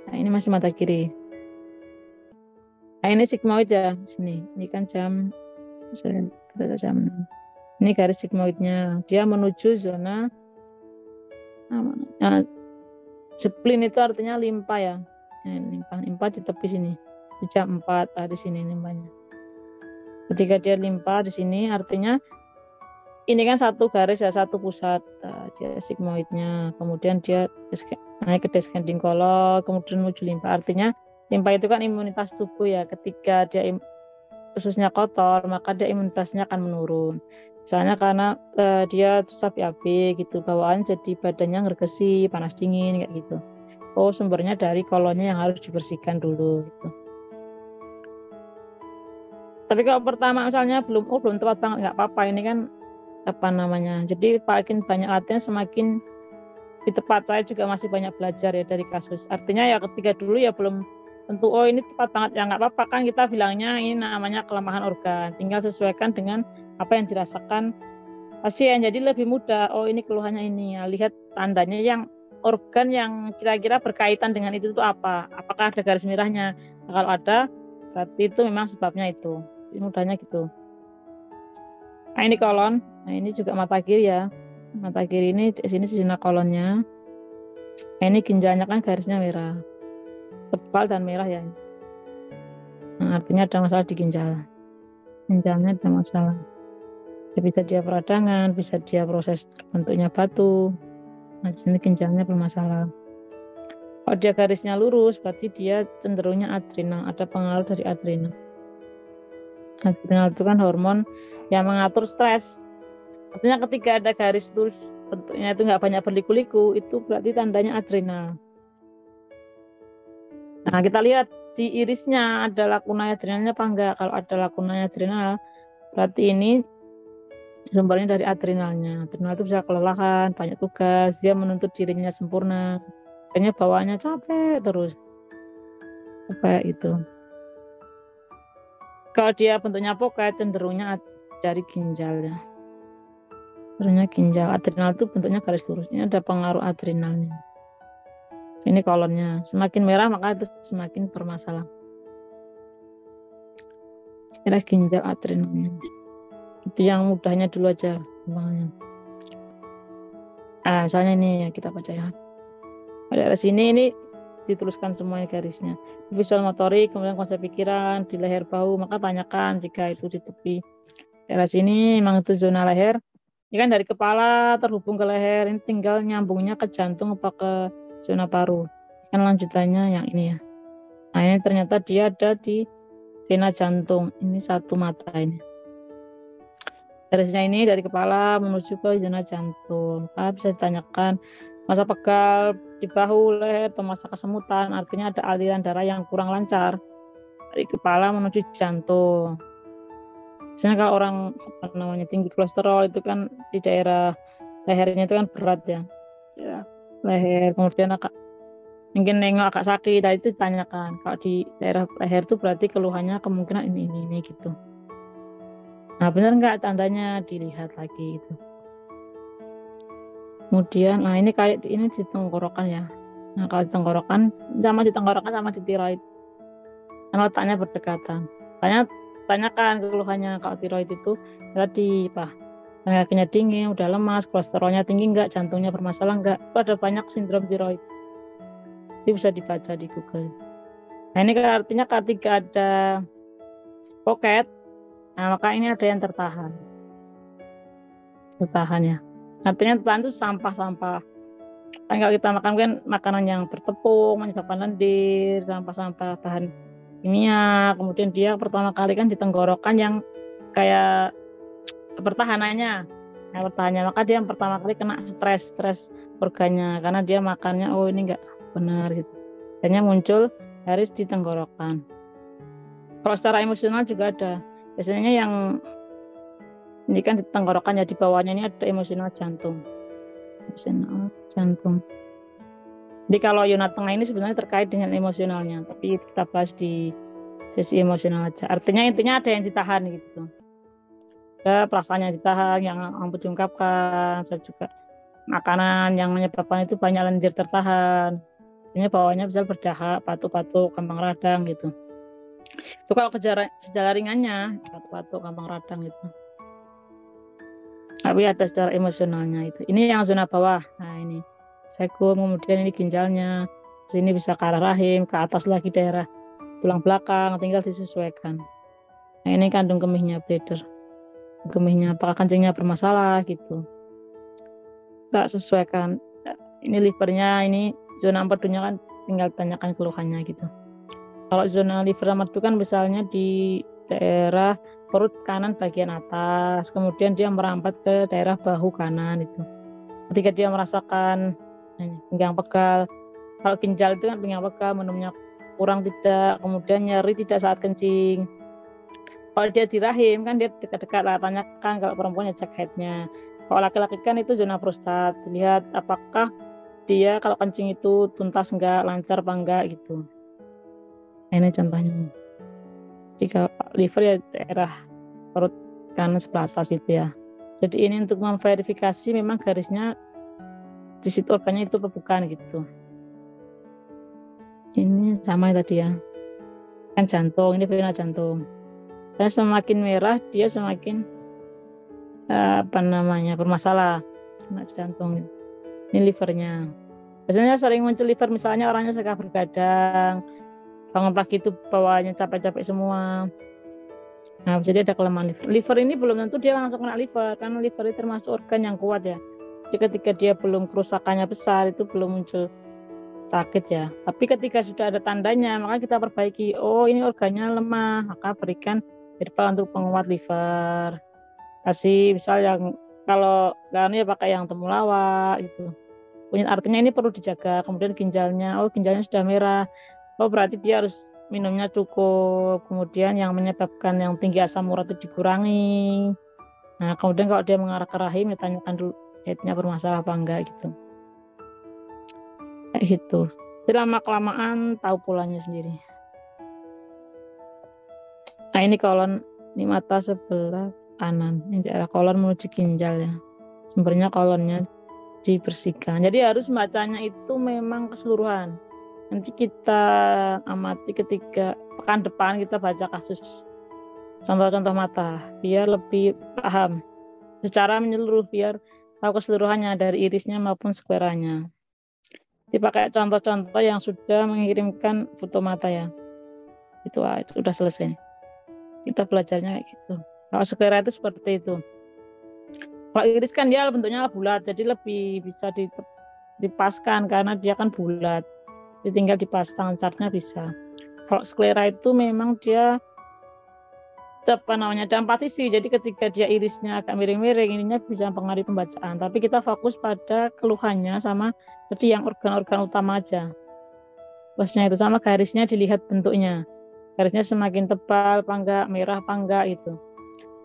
nah ini masih mata kiri. Nah ini sigmoid ya sini. Ini kan jam 6. Ini garis sigmoidnya. Dia menuju zona spleen, itu artinya limpa ya. Limpa di tepi sini. Di jam 4 di sini limpanya. Ketika dia limpa di sini artinya ini kan satu garis ya, satu pusat. Dia sigmoidnya. Kemudian dia naik ke descending colon, kemudian menuju limpa. Artinya limpa itu kan imunitas tubuh ya. Ketika dia ususnya kotor, maka dia imunitasnya akan menurun. Misalnya karena dia susah BAB gitu, bawaan jadi badannya ngergesi, panas dingin kayak gitu. Oh sumbernya dari kolonnya yang harus dibersihkan dulu gitu. Tapi kalau pertama misalnya belum tepat banget, nggak apa-apa, ini kan jadi makin banyak latihan semakin di tepat. Saya juga masih banyak belajar ya dari kasus. Artinya ya ketika dulu ya belum tentu ini tepat banget ya, nggak apa-apa kan, kita bilangnya ini namanya kelemahan organ, tinggal sesuaikan dengan apa yang dirasakan pasien, jadi lebih mudah. Oh ini keluhannya ini ya, lihat tandanya yang organ yang kira-kira berkaitan dengan itu tuh apa, apakah ada garis merahnya. Nah, kalau ada berarti itu memang sebabnya itu. Jadi mudahnya gitu. Nah ini kolon, nah ini juga mata kiri ya, mata kiri ini di sini zona kolonnya. Nah ini ginjalnya kan garisnya merah, tebal dan merah ya. Nah, artinya ada masalah di ginjalnya ada masalah. Ya, bisa dia peradangan, bisa dia proses terbentuknya batu. Nah, di sini ginjalnya bermasalah. Kalau dia garisnya lurus, berarti dia cenderungnya adrenal, ada pengaruh dari adrenal. Adrenal itu kan hormon yang mengatur stres. Artinya ketika ada garis lurus bentuknya itu nggak banyak berliku-liku, itu berarti tandanya adrenal. Nah kita lihat di irisnya ada lakuna adrenalnya apa enggak. Kalau ada lakuna adrenal, berarti ini sumbernya dari adrenalnya. Adrenal itu bisa kelelahan, banyak tugas, dia menuntut dirinya sempurna, kayaknya bawaannya capek terus, capek itu. Kalau dia bentuknya pocket, cenderungnya jari ginjal ya. Cenderungnya ginjal. Adrenal itu bentuknya garis lurus. Ini ada pengaruh adrenalnya. Ini kolonnya. Semakin merah maka itu semakin bermasalah. Kira ginjal adrenalnya. Itu yang mudahnya dulu aja. Misalnya ini ya kita baca ya. Pada sini ini dituliskan semuanya garisnya. Visual motorik, kemudian konsep pikiran, di leher bahu, maka tanyakan jika itu di tepi. Daerah sini memang itu zona leher. Ini kan dari kepala terhubung ke leher, ini tinggal nyambungnya ke jantung apa ke zona paru. Kan lanjutannya yang ini ya. Nah ini ternyata dia ada di vena jantung. Ini satu mata ini. Garisnya ini dari kepala menuju ke zona jantung. Maka bisa ditanyakan masa pegal di bahu, leher, atau masa kesemutan, artinya ada aliran darah yang kurang lancar dari kepala menuju jantung. Misalnya kalau orang tinggi kolesterol itu kan di daerah lehernya itu kan berat ya, leher, kemudian mungkin nengok agak sakit, tadi itu ditanyakan. Kalau di daerah leher itu berarti keluhannya kemungkinan ini gitu. Nah benar nggak tandanya, dilihat lagi itu. Kemudian, nah ini kayak ini di tenggorokan ya. Nah kalau di tenggorokan sama di tiroid. Karena letaknya berdekatan. Tanyakan keluhannya. Kalau tiroid itu tadi kakinya dingin, udah lemas, kolesterolnya tinggi enggak, jantungnya bermasalah enggak. Itu ada banyak sindrom tiroid. Itu bisa dibaca di Google. Nah ini artinya ketika ada pocket, nah maka ini ada yang tertahan ya. Artinya tertahan itu sampah-sampah. Kan kalau kita makan kan makanan yang bertepung, menyebabkan lendir, sampah-sampah bahan kimia. Kemudian dia pertama kali kan di tenggorokan yang kayak pertahanannya bertanya, maka dia yang pertama kali kena stres organnya karena dia makannya oh ini nggak benar gitu. Akhirnya muncul garis di tenggorokan. Kalau secara emosional juga ada. Biasanya yang ini kan di tenggorokan ya, di bawahnya ini ada emosional jantung. Emosional jantung. Jadi kalau zona tengah ini sebenarnya terkait dengan emosionalnya, tapi kita bahas di sesi emosional aja. Artinya intinya ada yang ditahan gitu. Ya, perasaannya ditahan, yang ampun diungkapkan, bisa juga makanan yang menyebabkan itu banyak lendir tertahan. Ini bawahnya bisa berdahak, batuk-batuk, gampang radang gitu. Itu kalau gejala ringannya, batuk-batuk, gampang radang gitu. Tapi ada secara emosionalnya itu. Ini yang zona bawah. Nah ini sekum, kemudian ini ginjalnya. Sini bisa ke arah rahim, ke atas lagi daerah tulang belakang, tinggal disesuaikan. Nah ini kandung kemihnya, bladder. Kemihnya, apakah kencingnya bermasalah gitu. Tak sesuaikan. Ini livernya, ini zona empedunya kan tinggal tanyakan keluhannya gitu. Kalau zona liver empedu kan misalnya di daerah perut kanan bagian atas, kemudian dia merambat ke daerah bahu kanan itu. Ketika dia merasakan pinggang pegal, kalau ginjal itu kan pinggang pegal, minumnya kurang tidak, kemudian nyeri tidak saat kencing. Kalau dia di rahim kan dia dekat-dekat lah, tanyakan kalau perempuan ya cek headnya. Kalau laki-laki kan itu zona prostat, lihat apakah dia kalau kencing itu tuntas enggak, lancar apa enggak gitu. Ini contohnya. Jika liver ya daerah perut kanan sebelah atas itu ya. Jadi ini untuk memverifikasi memang garisnya di situ organnya itu apa bukan gitu. Ini sama tadi ya. Kan jantung, ini vena jantung. Dan semakin merah dia semakin bermasalah kena jantung. Ini livernya. Biasanya sering muncul liver misalnya orangnya suka bergadang, bangun pagi itu bawaannya capek-capek semua. Nah, jadi ada kelemahan liver. Liver ini belum tentu dia langsung kena liver, karena liver itu termasuk organ yang kuat ya. Jadi ketika dia belum kerusakannya besar itu belum muncul sakit ya. Tapi ketika sudah ada tandanya, maka kita perbaiki. Oh, ini organnya lemah, maka berikan herbal untuk penguat liver. Kasih misal yang kalau ya pakai yang temulawak gitu. Artinya ini perlu dijaga. Kemudian ginjalnya sudah merah. Oh berarti dia harus minumnya cukup. Kemudian yang menyebabkan yang tinggi asam urat itu dikurangi. Nah kemudian kalau dia mengarah ke rahim, ditanyakan dulu headnya bermasalah apa enggak gitu. Kayak gitu. Jadi lama-kelamaan tahu polanya sendiri. Nah ini kolon, ini mata sebelah kanan. Ini daerah kolon menuju ginjal ya. Sumbernya kolonnya dibersihkan. Jadi harus bacanya itu memang keseluruhan. Nanti kita amati ketika pekan depan kita baca kasus contoh-contoh mata biar lebih paham secara menyeluruh, biar tahu keseluruhannya dari irisnya maupun skleranya. Dipakai contoh-contoh yang sudah mengirimkan foto mata ya. Itu udah selesai. Kita belajarnya kayak gitu. Kalau sklera itu seperti itu. Kalau iris kan dia bentuknya bulat, jadi lebih bisa dipaskan karena dia kan bulat. Jadi tinggal dipasang chartnya bisa. Kalau sklera itu memang dia ada 4 sisi. Jadi ketika dia irisnya agak miring-miring, ininya bisa mempengaruhi pembacaan. Tapi kita fokus pada keluhannya sama jadi yang organ-organ utama aja. Plusnya itu sama garisnya dilihat bentuknya. Garisnya semakin tebal apa enggak, merah apa enggak itu.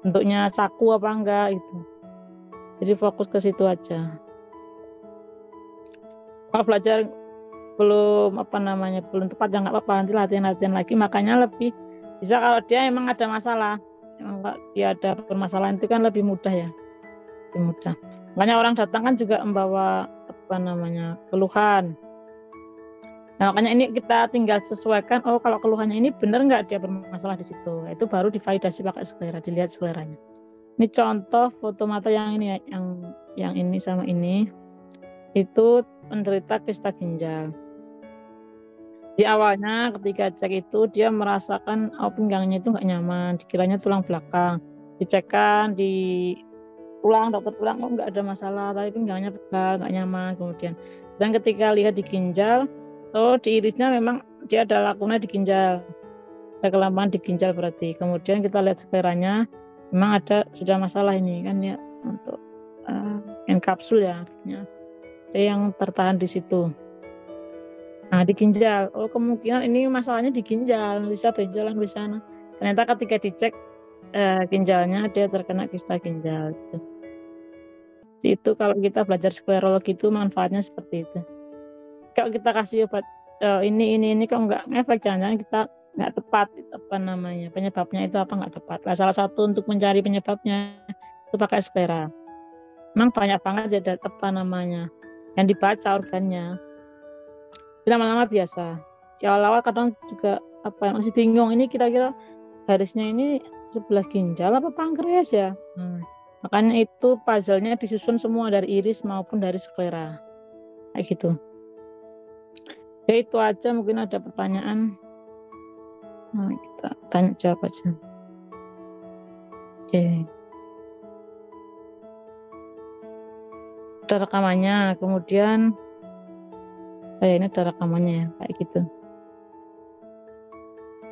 Bentuknya saku apa enggak itu. Jadi fokus ke situ aja. Kalau belajar belum tepat ya nggak apa-apa, nanti latihan lagi. Makanya lebih bisa kalau dia emang ada masalah, emang dia ada permasalahan itu kan lebih mudah ya, lebih mudah. Makanya orang datang kan juga membawa keluhan. Nah makanya ini kita tinggal sesuaikan. Oh kalau keluhannya ini benar nggak dia bermasalah di situ, itu baru divalidasi pakai sklera, dilihat skleranya. Ini contoh foto mata yang ini ya, yang ini sama ini itu penderita kista ginjal. Di awalnya ketika cek itu dia merasakan pinggangnya itu nggak nyaman, dikiranya tulang belakang. Dicekkan di tulang, dokter tulang nggak ada masalah, tapi pinggangnya pegal, nggak nyaman kemudian. Dan ketika lihat di ginjal, di irisnya memang dia ada lakuna di ginjal, ada kelemahan di ginjal berarti. Kemudian kita lihat skleranya, memang sudah masalah ini kan ya, untuk enkapsul ya, artinya ada yang tertahan di situ. Nah, di ginjal, kemungkinan ini masalahnya di ginjal, bisa benjolan di sana. Ternyata ketika dicek ginjalnya dia terkena kista ginjal. Gitu. Itu kalau kita belajar sklerologi itu manfaatnya seperti itu. Kalau kita kasih obat ini kok nggak ngefek, jangan-jangan kita nggak tepat penyebabnya itu apa nggak tepat. Nah, salah satu untuk mencari penyebabnya itu pakai sklera. Memang banyak banget jadi yang dibaca organnya. Lama-lama biasa. Di awal-awal kadang juga masih bingung, ini kira-kira garisnya ini sebelah ginjal apa pankreas ya. Makanya itu puzzle-nya disusun semua dari iris maupun dari sklera. Kayak gitu. Ya itu aja, mungkin ada pertanyaan. Nah, kita tanya jawab aja. Oke. Ada rekamannya, kemudian ini ada rekamannya kayak gitu.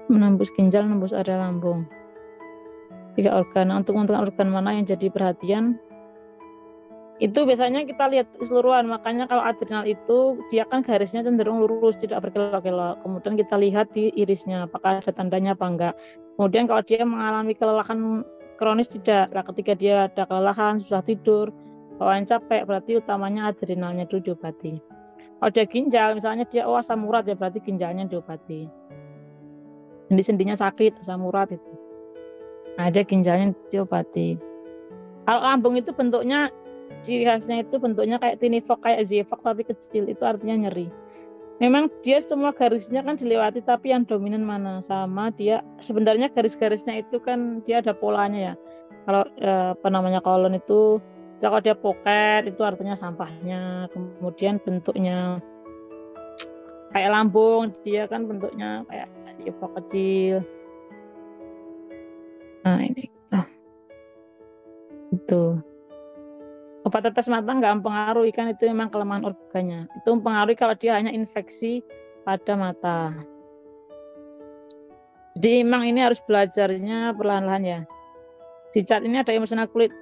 Menembus ginjal, menembus area lambung. 3 organ. Untuk organ mana yang jadi perhatian? Itu biasanya kita lihat keseluruhan. Makanya kalau adrenal itu dia kan garisnya cenderung lurus, tidak berkelok-kelok. Kemudian kita lihat di irisnya apakah ada tandanya apa enggak. Kemudian kalau dia mengalami kelelahan kronis tidak. Nah, ketika dia ada kelelahan, susah tidur, bawaan capek, berarti utamanya adrenalnya dulu diobati. Kalau dia ginjal, misalnya dia asam urat ya berarti ginjalnya diobati. Sendi-sendinya sakit, asam urat itu. Nah, dia ginjalnya diobati. Kalau lambung itu bentuknya, ciri khasnya itu bentuknya kayak tinifok, kayak zifok tapi kecil, itu artinya nyeri. Memang dia semua garisnya kan dilewati, tapi yang dominan mana? Sama dia, sebenarnya garis-garisnya itu kan dia ada polanya ya. Kalau kolon itu, kalau dia poket itu artinya sampahnya. Kemudian bentuknya kayak lambung, dia kan bentuknya kayak zifok kecil. Nah ini itu. Obat tetes mata nggak mempengaruhi, kan itu memang kelemahan organnya. Itu mempengaruhi kalau dia hanya infeksi pada mata. Jadi memang ini harus belajarnya perlahan-lahan ya. Di cat ini ada emosional kulit,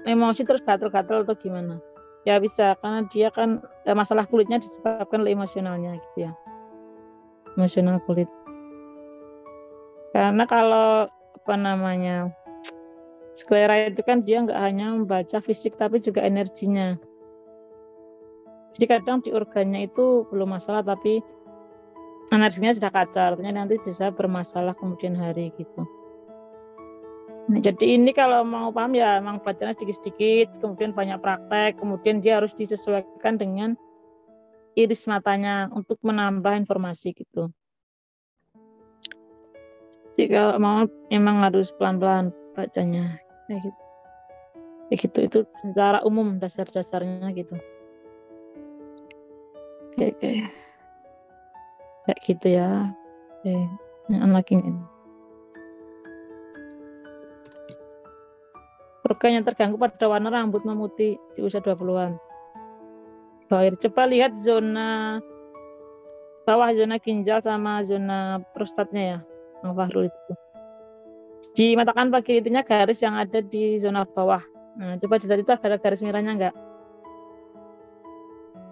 emosi terus gatal-gatal atau gimana? Ya bisa, karena dia kan masalah kulitnya disebabkan oleh emosionalnya gitu ya. Emosional kulit. Karena kalau sklera itu kan dia nggak hanya membaca fisik tapi juga energinya. Jadi kadang di organnya itu belum masalah tapi energinya sudah kacau, artinya nanti bisa bermasalah kemudian hari gitu. Nah, jadi ini kalau mau paham ya memang belajarnya sedikit-sedikit, kemudian banyak praktek, kemudian dia harus disesuaikan dengan iris matanya untuk menambah informasi gitu. Jadi kalau mau emang harus pelan-pelan bacanya. Kayak gitu itu secara umum dasar-dasarnya gitu. Oke. Kayak gitu ya. Oke, lagi ini. Organ yang terganggu pada warna rambut memutih di usia 20-an. Coba lihat zona bawah, zona ginjal sama zona prostatnya ya, Bang Fahrul itu. Dimatakan pagi intinya garis yang ada di zona bawah. Nah, coba dilihat itu ada garis merahnya enggak?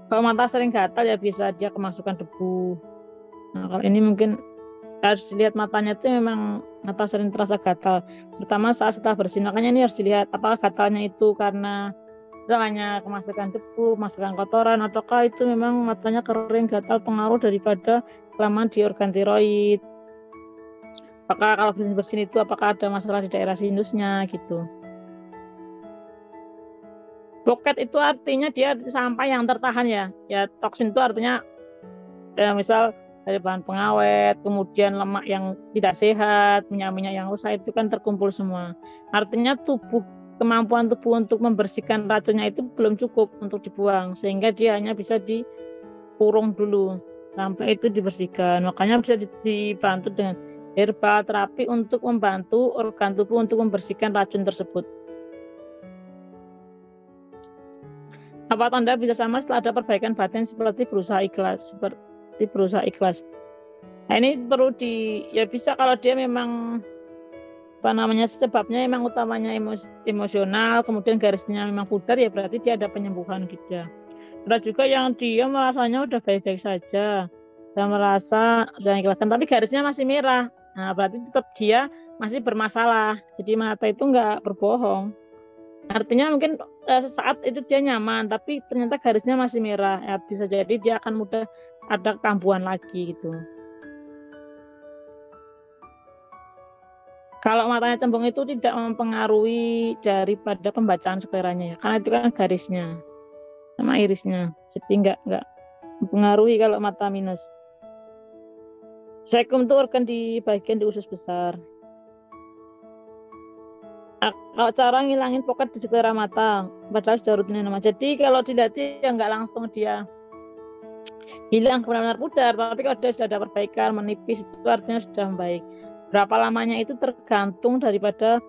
Kalau mata sering gatal ya bisa dia kemasukan debu. Nah, kalau ini mungkin harus dilihat matanya itu memang mata sering terasa gatal, terutama saat setelah bersih. Makanya ini harus dilihat apakah gatalnya itu karena hanya kemasukan debu, kemasukan kotoran, ataukah itu memang matanya kering gatal pengaruh daripada kelamaan di organ tiroid. Apakah kalau bersin itu apakah ada masalah di daerah sinusnya gitu. Poket itu artinya dia sampah yang tertahan ya. Ya toksin itu artinya misal dari bahan pengawet, kemudian lemak yang tidak sehat, minyak-minyak yang rusak itu kan terkumpul semua. Artinya kemampuan tubuh untuk membersihkan racunnya itu belum cukup untuk dibuang, sehingga dia hanya bisa dikurung dulu sampai itu dibersihkan. Makanya bisa dibantu dengan herbal terapi untuk membantu organ tubuh untuk membersihkan racun tersebut. Apa tanda bisa sama setelah ada perbaikan batin seperti berusaha ikhlas? Nah, ini perlu bisa kalau dia memang sebabnya emang utamanya emosional, kemudian garisnya memang pudar, ya berarti dia ada penyembuhan gitu ya. Ada juga yang dia merasanya udah baik-baik saja dan merasa sudah ikhlaskan, tapi garisnya masih merah. Nah, berarti tetap dia masih bermasalah. Jadi mata itu nggak berbohong. Artinya mungkin sesaat itu dia nyaman, tapi ternyata garisnya masih merah. Ya, bisa jadi dia akan mudah ada kambuhan lagi gitu. Kalau matanya cembung itu tidak mempengaruhi daripada pembacaan skleranya ya, karena itu kan garisnya sama irisnya, jadi nggak mempengaruhi kalau mata minus. Sekum itu organ di bagian di usus besar. Kalau cara ngilangin poket di sekelera mata, padahal sudah rutin nama. Jadi kalau dilatih ya nggak langsung dia hilang benar-benar pudar, tapi kalau sudah ada perbaikan, menipis, itu artinya sudah membaik. Berapa lamanya itu tergantung daripada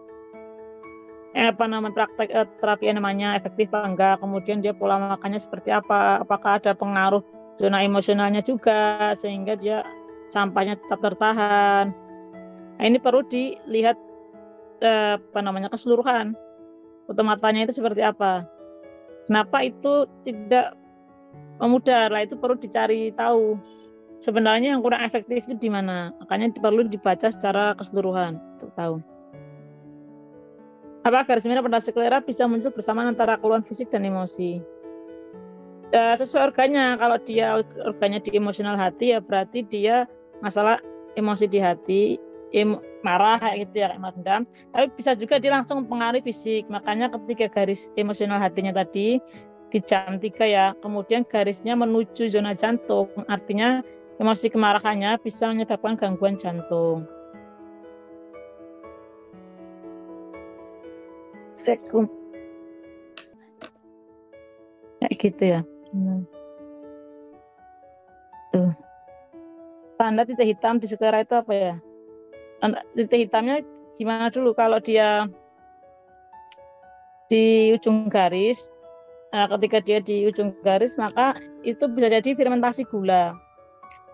praktek terapi namanya efektif apa enggak, kemudian dia pola makannya seperti apa, apakah ada pengaruh zona emosionalnya juga sehingga dia sampahnya tetap tertahan. Nah, ini perlu dilihat keseluruhan foto matanya itu seperti apa. Kenapa itu tidak memudar? Lah itu perlu dicari tahu. Sebenarnya yang kurang efektif itu di mana? Makanya perlu dibaca secara keseluruhan untuk tahu. Apa garis merah pada sklera bisa muncul bersamaan antara keluhan fisik dan emosi? Sesuai organnya. Kalau dia organnya di emosional hati, ya berarti dia masalah emosi di hati, marah kayak gitu ya, kayak dendam. Tapi bisa juga dia langsung mempengaruhi fisik. Makanya ketika garis emosional hatinya tadi di jam 3 ya, kemudian garisnya menuju zona jantung, artinya emosi kemarahannya bisa menyebabkan gangguan jantung. Sekum kayak gitu ya. Tuh. Tanda titik hitam di sklera itu apa ya? Titik hitamnya gimana dulu? Kalau dia di ujung garis, ketika dia di ujung garis, maka itu bisa jadi fermentasi gula.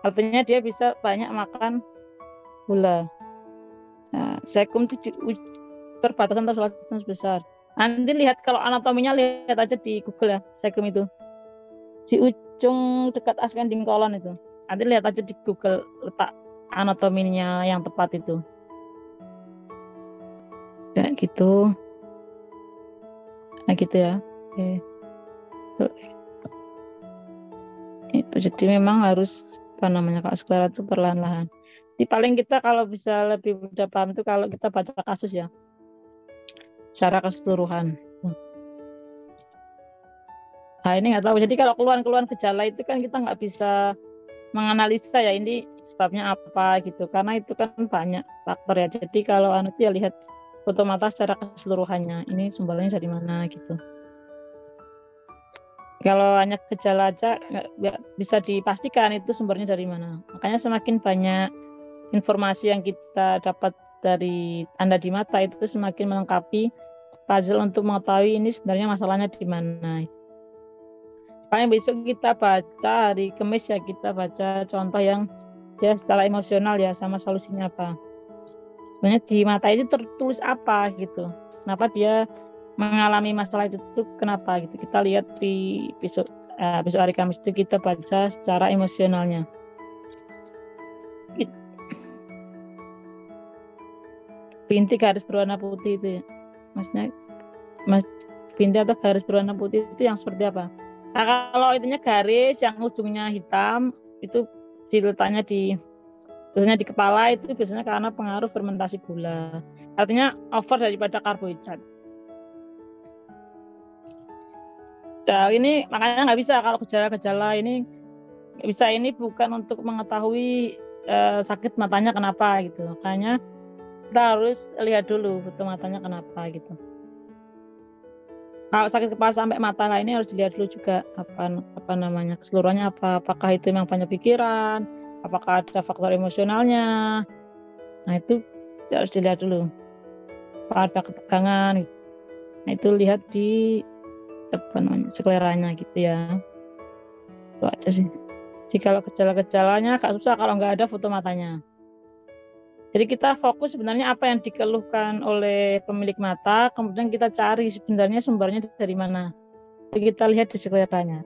Artinya dia bisa banyak makan gula. Nah, sekum itu perbatasan terus besar. Nanti lihat kalau anatominya, lihat aja di Google ya, sekum itu. Di ujung dekat ascending colon itu. Nanti lihat aja di Google letak anatominya yang tepat itu. Kayak gitu. Nah gitu ya. Oke. Itu jadi memang harus kalau sklera itu perlahan-lahan. Jadi paling kita kalau bisa lebih mudah paham itu kalau kita baca kasus ya, secara keseluruhan. Nah ini nggak tahu. Jadi kalau keluhan-keluhan gejala itu kan kita nggak bisa menganalisa ya ini sebabnya apa gitu, karena itu kan banyak faktor ya. Jadi kalau ya lihat foto mata secara keseluruhannya, ini sumbernya dari mana gitu. Kalau hanya gejala aja nggak bisa dipastikan itu sumbernya dari mana. Makanya semakin banyak informasi yang kita dapat dari tanda di mata itu semakin melengkapi puzzle untuk mengetahui ini sebenarnya masalahnya di mana. Paling besok kita baca hari Kamis ya, kita baca contoh yang dia secara emosional ya, sama solusinya apa. Sebenarnya di mata itu tertulis apa gitu. Kenapa dia mengalami masalah itu kenapa gitu. Kita lihat di besok hari Kamis itu kita baca secara emosionalnya. Bintik garis berwarna putih itu ya. Maksudnya bintik atau garis berwarna putih itu yang seperti apa? Nah, kalau itunya garis yang ujungnya hitam itu diletaknya biasanya di kepala itu biasanya karena pengaruh fermentasi gula. Artinya over daripada karbohidrat. Nah, ini makanya nggak bisa kalau gejala-gejala ini nggak bisa, ini bukan untuk mengetahui sakit matanya kenapa gitu. Makanya kita harus lihat dulu foto matanya kenapa gitu. Kalau sakit kepala sampai mata lah ini harus dilihat dulu juga apa namanya keseluruhannya apa, apakah itu memang banyak pikiran, apakah ada faktor emosionalnya. Nah itu harus dilihat dulu. Apa ada ketegangan gitu. Nah itu lihat di skleranya gitu ya. Itu aja sih. Jadi kalau gejala-gejalanya agak susah kalau nggak ada foto matanya. Jadi kita fokus sebenarnya apa yang dikeluhkan oleh pemilik mata, kemudian kita cari sebenarnya sumbernya dari mana. Jadi kita lihat di sekitarnya.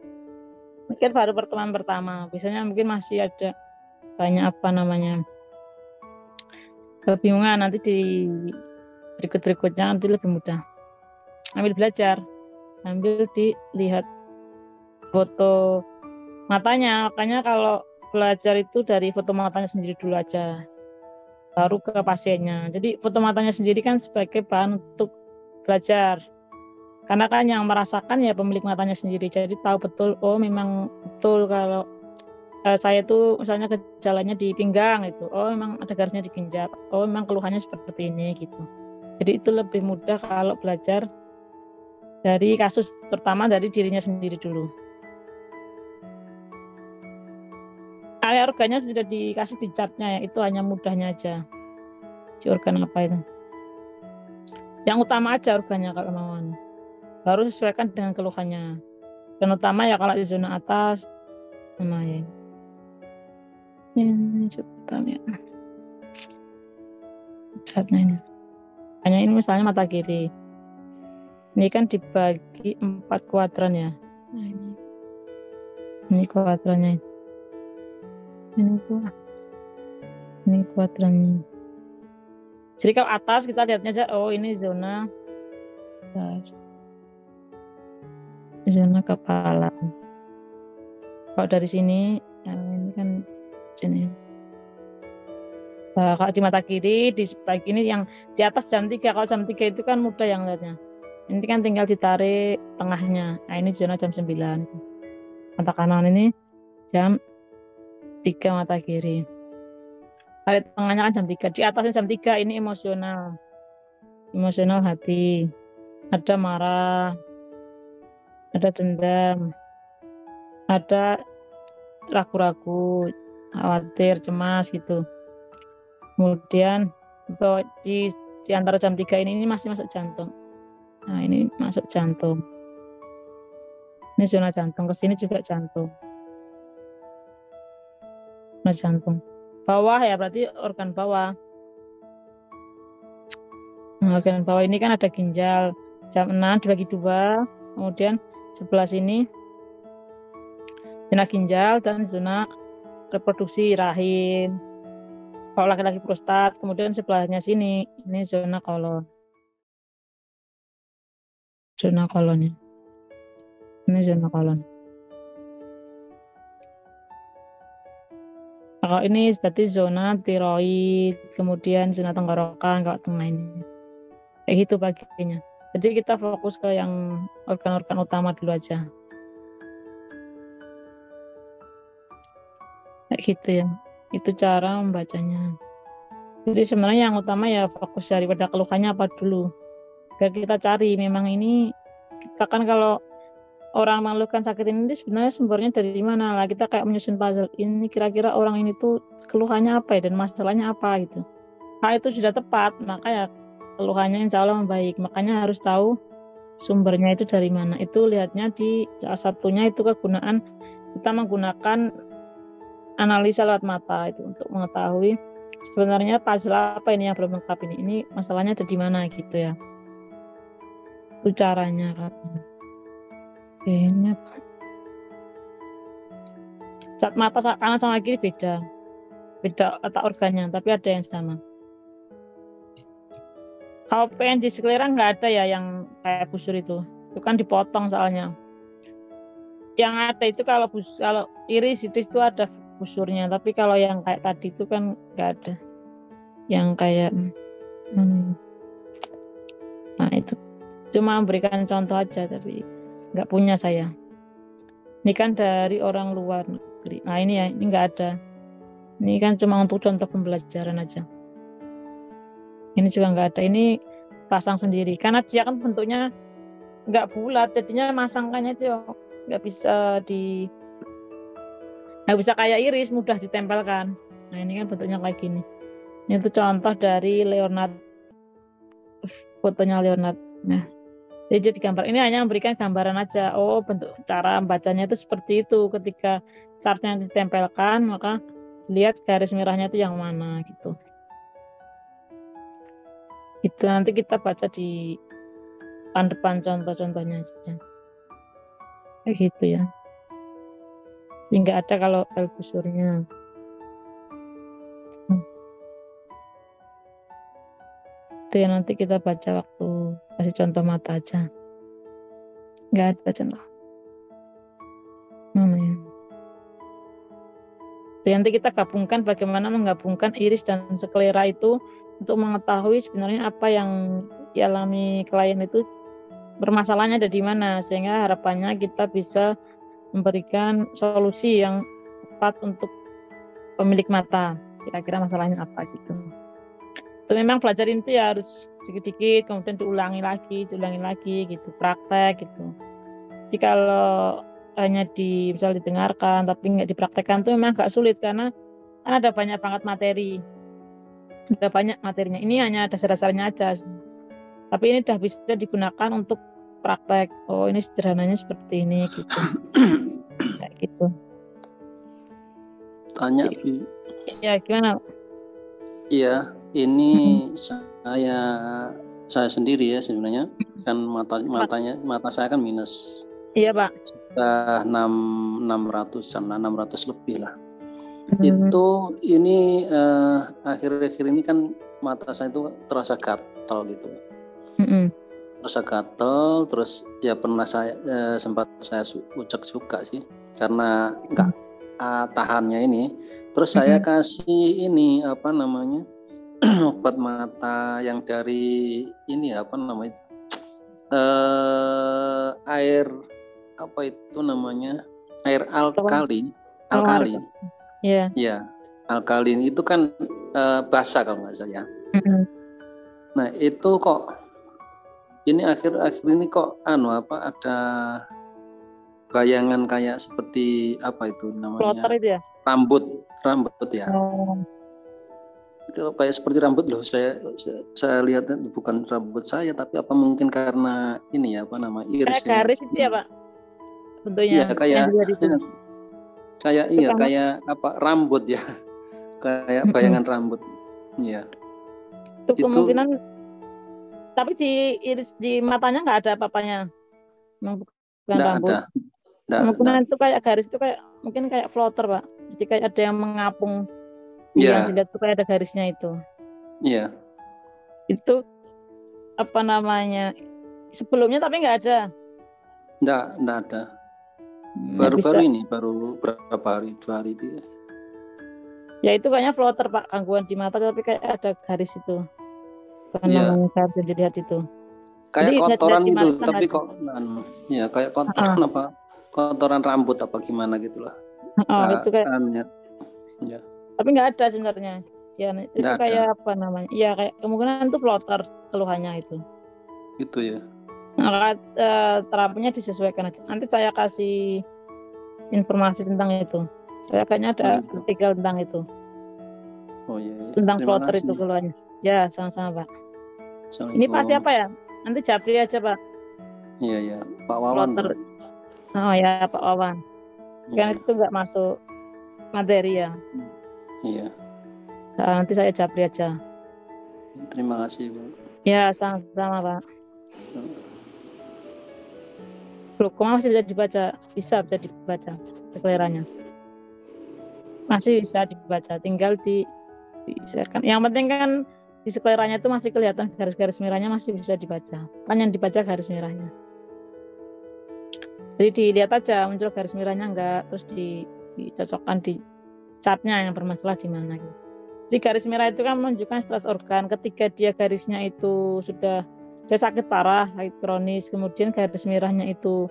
Mungkin baru pertemuan pertama, biasanya mungkin masih ada banyak kebingungan, nanti di berikut-berikutnya nanti lebih mudah. Ambil belajar, ambil dilihat foto matanya, makanya kalau belajar itu dari foto matanya sendiri dulu aja, baru ke pasiennya. Jadi foto matanya sendiri kan sebagai bahan untuk belajar, karena kan yang merasakan ya pemilik matanya sendiri, jadi tahu betul, oh memang betul kalau saya tuh misalnya gejalanya di pinggang itu, oh memang ada garisnya di ginjal, oh memang keluhannya seperti ini gitu. Jadi itu lebih mudah kalau belajar dari kasus, terutama dari dirinya sendiri dulu. Area organnya sudah dikasih di chartnya ya, itu hanya mudahnya aja. Si organ apa itu? Yang utama aja organnya kalau mau. Baru sesuaikan dengan keluhannya. Dan utama ya kalau di zona atas, lumayan. Ini coba lihat. Chartnya ini. Hanya ini misalnya mata kiri. Ini kan dibagi 4 kuadran ya. Nah ini kuadrannya. Ini kuadrannya. Jadi kalau atas kita lihatnya aja, oh ini zona kepala. Kalau dari sini, ini kan sini. Nah, kalau di mata kiri, di bagi ini yang di atas jam 3. Kalau jam 3 itu kan mudah yang lihatnya. Ini kan tinggal ditarik tengahnya. Nah ini zona jam 9. Mata kanan ini jam 3 mata kiri. Tarik tengahnya kan jam 3. Di atasnya jam 3 ini emosional. Emosional hati. Ada marah. Ada dendam. Ada ragu-ragu, khawatir, cemas gitu. Kemudian di antara jam 3 ini masih masuk jantung. Nah ini masuk jantung. Ini zona jantung, ke sini juga jantung. Zona jantung. Bawah ya berarti organ bawah. Nah, organ bawah ini kan ada ginjal. Jam 6 dibagi 2. Kemudian sebelah sini zona ginjal dan zona reproduksi rahim. Kalau laki-laki prostat, kemudian sebelahnya sini ini zona kolon. Zona kolonnya. Ini zona kolon. Kalau ini berarti zona tiroid, kemudian zona tenggorokan kalau tengah ini. Kayak gitu bagiannya. Jadi kita fokus ke yang organ-organ utama dulu aja. Kayak gitu ya. Itu cara membacanya. Jadi sebenarnya yang utama ya fokus daripada keluhannya apa dulu. Biar kita cari memang ini, kita kan kalau orang mengeluhkan sakit ini sebenarnya sumbernya dari mana lah, kita kayak menyusun puzzle, ini kira-kira orang ini tuh keluhannya apa ya dan masalahnya apa gitu. Nah itu sudah tepat, maka ya keluhannya insya Allah membaik. Makanya harus tahu sumbernya itu dari mana. Itu lihatnya di salah satunya itu kegunaan kita menggunakan analisa lewat mata itu untuk mengetahui sebenarnya puzzle apa ini yang belum lengkap ini masalahnya ada di mana gitu ya. Itu caranya kan. Kayaknya cat mata kanan sama kiri beda letak organnya, tapi ada yang sama. Kalau pengen di sekeliling nggak ada ya yang kayak busur itu kan dipotong soalnya. Yang ada itu kalau iris itu ada busurnya, tapi kalau yang kayak tadi itu kan nggak ada. Yang kayak nah itu cuma memberikan contoh aja, tapi nggak punya saya. Ini kan dari orang luar negeri. Nah ini ya, ini nggak ada. Ini kan cuma untuk contoh pembelajaran aja. Ini juga nggak ada. Ini pasang sendiri. Karena dia kan bentuknya nggak bulat, jadinya masangkannya itu nggak bisa kayak iris, mudah ditempelkan. Nah ini kan bentuknya kayak gini. Ini tuh contoh dari Leonard, fotonya Leonard. Nah, jadi gambar ini hanya memberikan gambaran aja. Oh, bentuk cara membacanya itu seperti itu. Ketika chartnya ditempelkan, maka lihat garis merahnya itu yang mana gitu. Itu nanti kita baca di depan contoh-contohnya aja. Kayak gitu ya. Sehingga ada kalau al-busurnya. Itu ya nanti kita baca waktu kasih contoh mata aja. Nggak ada contoh. Mana ya? Itu nanti kita gabungkan bagaimana menggabungkan iris dan sklera itu untuk mengetahui sebenarnya apa yang dialami klien itu permasalahannya ada di mana, sehingga harapannya kita bisa memberikan solusi yang tepat untuk pemilik mata. Kira-kira masalahnya apa gitu. Itu memang belajar itu ya harus sedikit-sedikit, kemudian diulangi lagi gitu, praktek gitu. Jadi kalau hanya misal didengarkan tapi nggak dipraktekkan itu memang agak sulit karena kan ada banyak banget materi. Ada banyak materinya. Ini hanya dasar-dasarnya aja. Tapi ini udah bisa digunakan untuk praktek. Oh, ini sederhananya seperti ini gitu. Kayak gitu. Tanya, ya gimana? Iya, ini saya sendiri ya sebenarnya kan mata saya kan minus. Iya Pak. Sudah 600 lebih lah. Itu ini akhir-akhir ini kan mata saya itu terasa gatal gitu. Terasa gatal, terus ya pernah saya sempat saya ucek juga sih karena enggak tahannya ini. Terus saya kasih ini apa namanya obat mata yang dari ini apa namanya air apa itu namanya air alkali. Iya. Ya, alkalin itu kan basah kalau nggak salah ya. Nah itu kok ini akhir-akhir ini kok ada bayangan kayak seperti apa itu namanya? Plotter itu ya? Rambut ya. Itu kayak seperti rambut loh. Saya lihat itu bukan rambut saya, tapi apa mungkin karena ini ya apa nama iris? Kayak garis itu ya Pak? Bentuknya. Iya kayak apa rambut ya, kayak bayangan rambut. Iya. Itu kemungkinan. Tapi di iris di matanya nggak ada apa-apanya. Bukan rambut. Kemungkinan itu kayak garis itu kayak mungkin kayak floater Pak. Jadi kayak ada yang mengapung. Yang dilihat tuh kayak ada garisnya itu. Iya. Itu apa namanya? Sebelumnya tapi nggak ada. Nggak ada. Baru-baru ini, baru berapa hari, 2 hari itu ya. Ya itu kayaknya floater Pak, gangguan di mata tapi kayak ada garis itu. Namanya garis yang dilihat itu. Kayak jadi, kotoran itu, tapi kok ya kayak kotoran apa? Kotoran rambut apa gimana gitulah. Itu kayak. Ya. Tapi nggak ada sebenarnya. Ya, itu nggak kayak ada. Apa namanya? Iya kayak kemungkinan itu floater keluhannya itu. Itu ya. Nah, terapinya disesuaikan aja. Nanti saya kasih informasi tentang itu. Saya kayaknya ada artikel tentang itu. Oh iya. Tentang floater itu keluarnya. Ya, sama-sama Pak. Ini Pak siapa ya? Nanti Japri aja Pak. Iya, Pak Wawan. Floater. Oh ya, Pak Wawan. Kan itu nggak masuk materi ya. Iya. Nah, nanti saya Japri aja. Terima kasih Bu. Ya, sama-sama Pak. Glaucoma masih bisa dibaca, bisa dibaca skleranya. Masih bisa dibaca, tinggal disesuaikan. Yang penting kan di skleranya itu masih kelihatan garis-garis merahnya masih bisa dibaca. Kan yang dibaca garis merahnya. Jadi dilihat aja muncul garis merahnya enggak, terus dicocokkan di chartnya yang bermasalah di mana gitu. Jadi garis merah itu kan menunjukkan stres organ. Ketika dia garisnya itu sudah dia sakit parah, sakit kronis, kemudian garis merahnya itu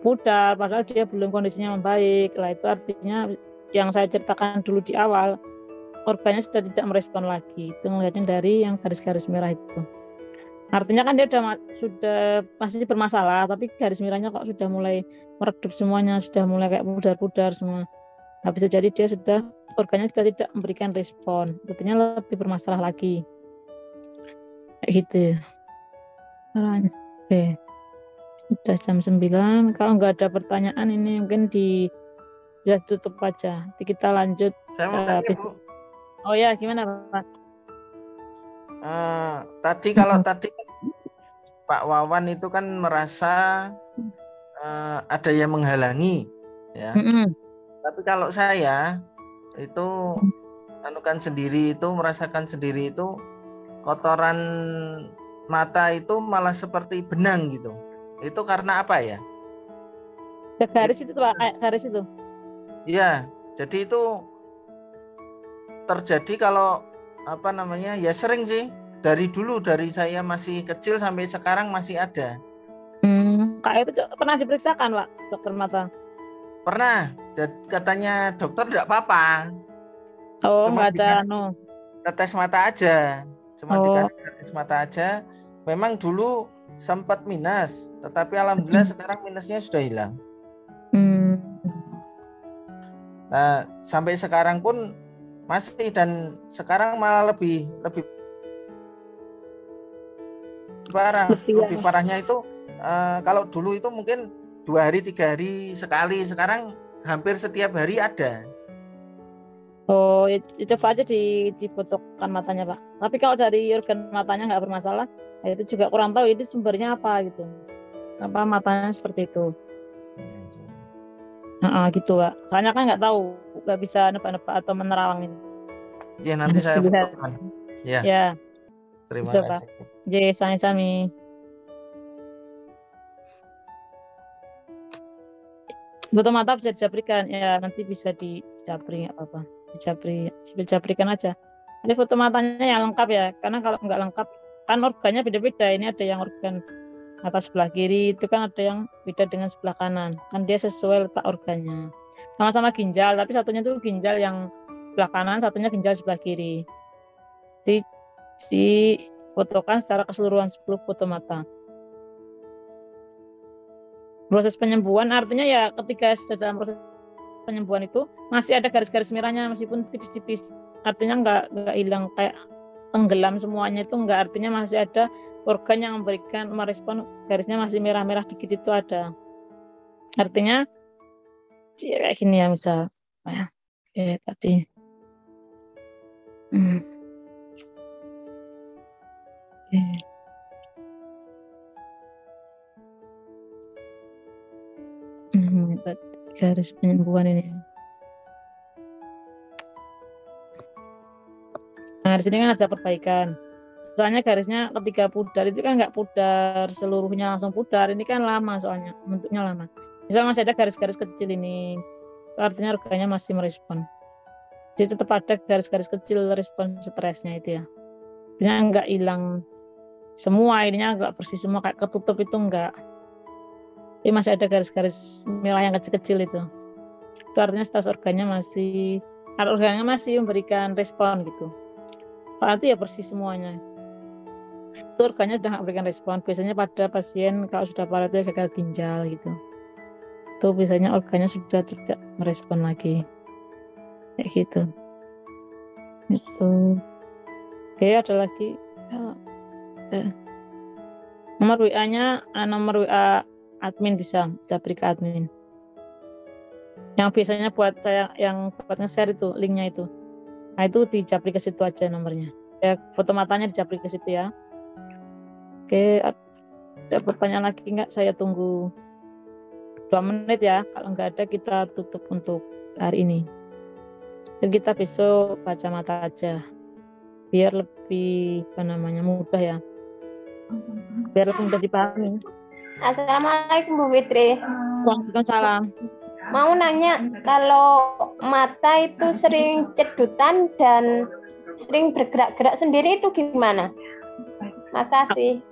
pudar, padahal dia belum kondisinya membaik. Lah itu artinya yang saya ceritakan dulu di awal, organnya sudah tidak merespon lagi. Itu ngelihatnya dari yang garis-garis merah itu. Artinya kan dia sudah masih bermasalah, tapi garis merahnya kok sudah mulai meredup semuanya, sudah mulai kayak pudar-pudar semua. Nah, bisa jadi dia sudah organnya sudah tidak memberikan respon, artinya lebih bermasalah lagi. Kayak gitu. Caranya. Oke. Sudah jam 9. Kalau nggak ada pertanyaan ini mungkin ya tutup aja. Nanti kita lanjut. Saya mau tanya, Bu. Oh ya, gimana Pak? Tadi kalau tadi Pak Wawan itu kan merasa ada yang menghalangi, ya. Tapi kalau saya itu anukan sendiri, itu merasakan sendiri, itu kotoran mata itu malah seperti benang gitu. Itu karena apa ya? Garis itu Pak, kayak garis itu. Iya, jadi itu terjadi kalau apa namanya, ya sering sih. Dari dulu, dari saya masih kecil sampai sekarang masih ada. Kayak itu pernah diperiksakan Pak, dokter mata? Pernah, katanya dokter tidak apa-apa. Oh, cuma nggak ada tetes mata aja. Cuma dikasih tetes mata aja. Memang dulu sempat minus, tetapi alhamdulillah sekarang minusnya sudah hilang. Nah, sampai sekarang pun masih, dan sekarang malah lebih parah. Lebih parahnya itu kalau dulu itu mungkin 2 hari 3 hari sekali, sekarang hampir setiap hari ada. Oh, coba aja difotokan matanya Pak. Tapi kalau dari organ matanya nggak bermasalah, itu juga kurang tahu ini sumbernya apa gitu. Apa matanya seperti itu? Gitu Pak. Soalnya kan nggak tahu, nggak bisa nebak-nebak atau menerawangin. Ya nanti saya fotokan. Ya. Terima kasih. Pak. Jadi sami-sami. Foto mata bisa dijaprikan, ya nanti bisa dijapri nggak apa-apa. Dijaprikan aja. Ini foto matanya yang lengkap ya, karena kalau nggak lengkap kan organnya beda-beda. Ini ada yang organ mata sebelah kiri, itu kan ada yang beda dengan sebelah kanan. Kan dia sesuai letak organnya. Sama-sama ginjal, tapi satunya itu ginjal yang sebelah kanan, satunya ginjal sebelah kiri. Difotokan secara keseluruhan 10 foto mata. Proses penyembuhan artinya ya ketika sudah dalam proses penyembuhan itu masih ada garis-garis merahnya meskipun tipis-tipis. Artinya nggak hilang kayak tenggelam semuanya, itu nggak, artinya masih ada organ yang merespon, garisnya masih merah-merah dikit itu ada. Artinya kayak gini ya, misal tadi. Garis penyembuhan ini. Nah, di sini kan ada perbaikan. Soalnya garisnya ketika pudar itu kan nggak pudar seluruhnya langsung pudar. Ini kan lama soalnya, bentuknya lama. Misal masih ada garis-garis kecil ini, artinya organnya masih merespon. Jadi tetap ada garis-garis kecil respon stresnya itu ya. Artinya nggak hilang semua, ininya nggak bersih semua kayak ketutup itu enggak. Jadi masih ada garis-garis merah yang kecil-kecil itu. Itu artinya status organnya masih memberikan respon gitu. Kalau itu ya bersih semuanya. Itu organnya sudah nggak memberikan respon. Biasanya pada pasien kalau sudah parah itu gagal ginjal gitu. Itu biasanya organnya sudah tidak merespon lagi. Kayak gitu. Itu. Oke, ada lagi. Nomor WA-nya, nomor WA admin bisa japri ke admin. Yang biasanya buat saya yang buat nge-share itu linknya itu. Nah itu dijapri ke situ aja nomornya. Ya, foto matanya dijapri ke situ ya. Oke, ada pertanyaan lagi nggak? Saya tunggu 2 menit ya. Kalau nggak ada kita tutup untuk hari ini. Dan kita besok baca mata aja. Biar lebih mudah ya. Biar lebih mudah dipahami. Assalamualaikum Bu Fitri. Waalaikumsalam. Mau nanya, kalau mata itu sering cedutan dan sering bergerak-gerak sendiri itu gimana? Makasih.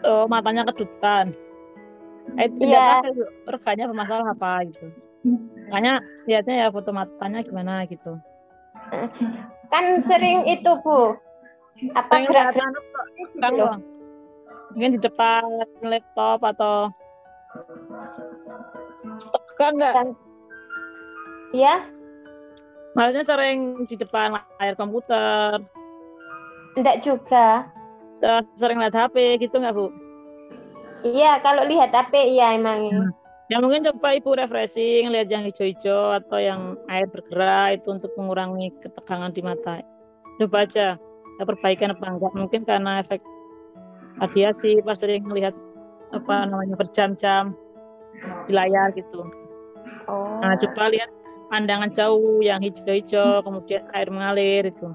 Oh, matanya kedutan. Itu Iya. Organnya bermasalah apa gitu. Makanya lihatnya ya foto matanya gimana gitu. Kan sering itu Bu. Apa gerak-gerak? Mungkin di depan laptop atau enggak? Ya. Maksudnya sering di depan layar komputer. Enggak juga. Sering lihat HP gitu enggak Bu? Iya, kalau lihat HP iya emang. Ya mungkin coba Ibu refreshing, lihat yang hijau-hijau atau yang air bergerak itu untuk mengurangi ketegangan di mata. Coba aja. perbaikan apa enggak. Mungkin karena efek radiasi pas sering melihat berjam-jam di layar gitu. Nah, coba lihat pandangan jauh yang hijau-hijau, kemudian air mengalir itu.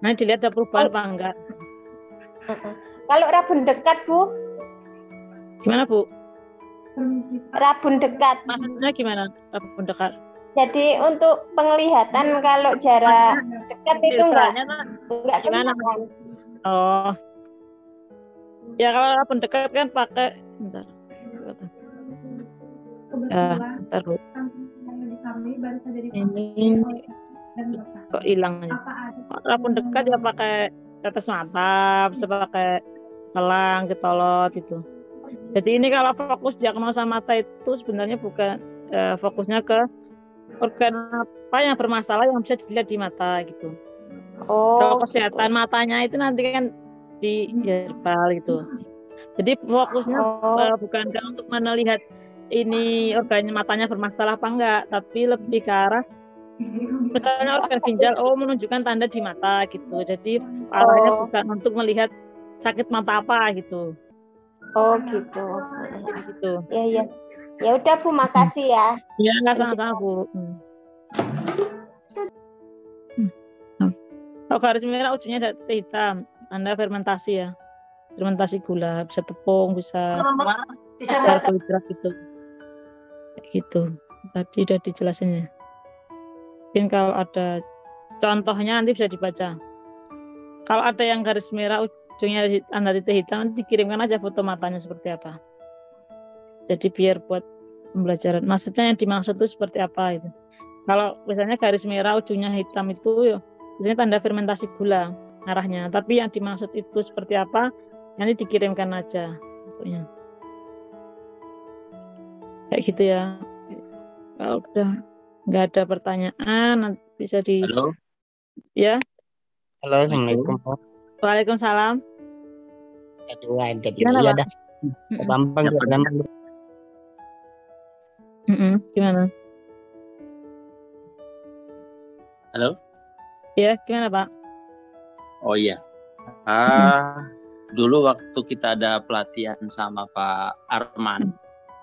Nah, dilihat ada perubahan apa enggak. Kalau rabun dekat, Bu? Gimana, Bu? Rabun dekat. Maksudnya gimana? Rabun dekat. Jadi untuk penglihatan kalau jarak dekat itu enggak gimana? Oh. Ya kalau rabun dekat kan pakai bentar. Bentar, Bu. Ini kok hilang aja. Rabun dekat ya pakai tetes mata, bisa pakai telang, ketolot itu. Jadi ini kalau fokus diagnosa mata itu sebenarnya bukan fokusnya ke organ apa yang bermasalah yang bisa dilihat di mata gitu. Kalau kesehatan matanya itu nanti kan di herbal gitu. Jadi fokusnya bukan untuk melihat ini organ matanya bermasalah apa enggak, tapi lebih ke arah misalnya organ ginjal menunjukkan tanda di mata gitu. Jadi arahnya bukan untuk melihat sakit mata apa gitu. Oh gitu. Gitu. Ya. Ya udah Bu, makasih ya. Ya, enggak sama-sama Bu. Kalau garis merah ujungnya ada hitam, tanda fermentasi ya. Fermentasi gula, bisa tepung, bisa karbohidrat gitu. Kayak gitu. Tadi udah dijelasinnya. Mungkin kalau ada contohnya nanti bisa dibaca. Kalau ada yang garis merah ujungnya tanda titik hitam, nanti dikirimkan aja foto matanya seperti apa. Jadi biar buat pembelajaran. Maksudnya yang dimaksud itu seperti apa itu. Kalau misalnya garis merah ujungnya hitam itu biasanya tanda fermentasi gula arahnya. Tapi yang dimaksud itu seperti apa, nanti dikirimkan aja fotonya. Kayak gitu ya. Kalau udah nggak ada pertanyaan, nanti bisa di. Halo. Ya. Halo, Assalamualaikum. Waalaikumsalam. Aduh, ada dia dah. Gampang. Gimana? Halo? Ya, gimana Pak? Oh iya. Dulu waktu kita ada pelatihan sama Pak Arman.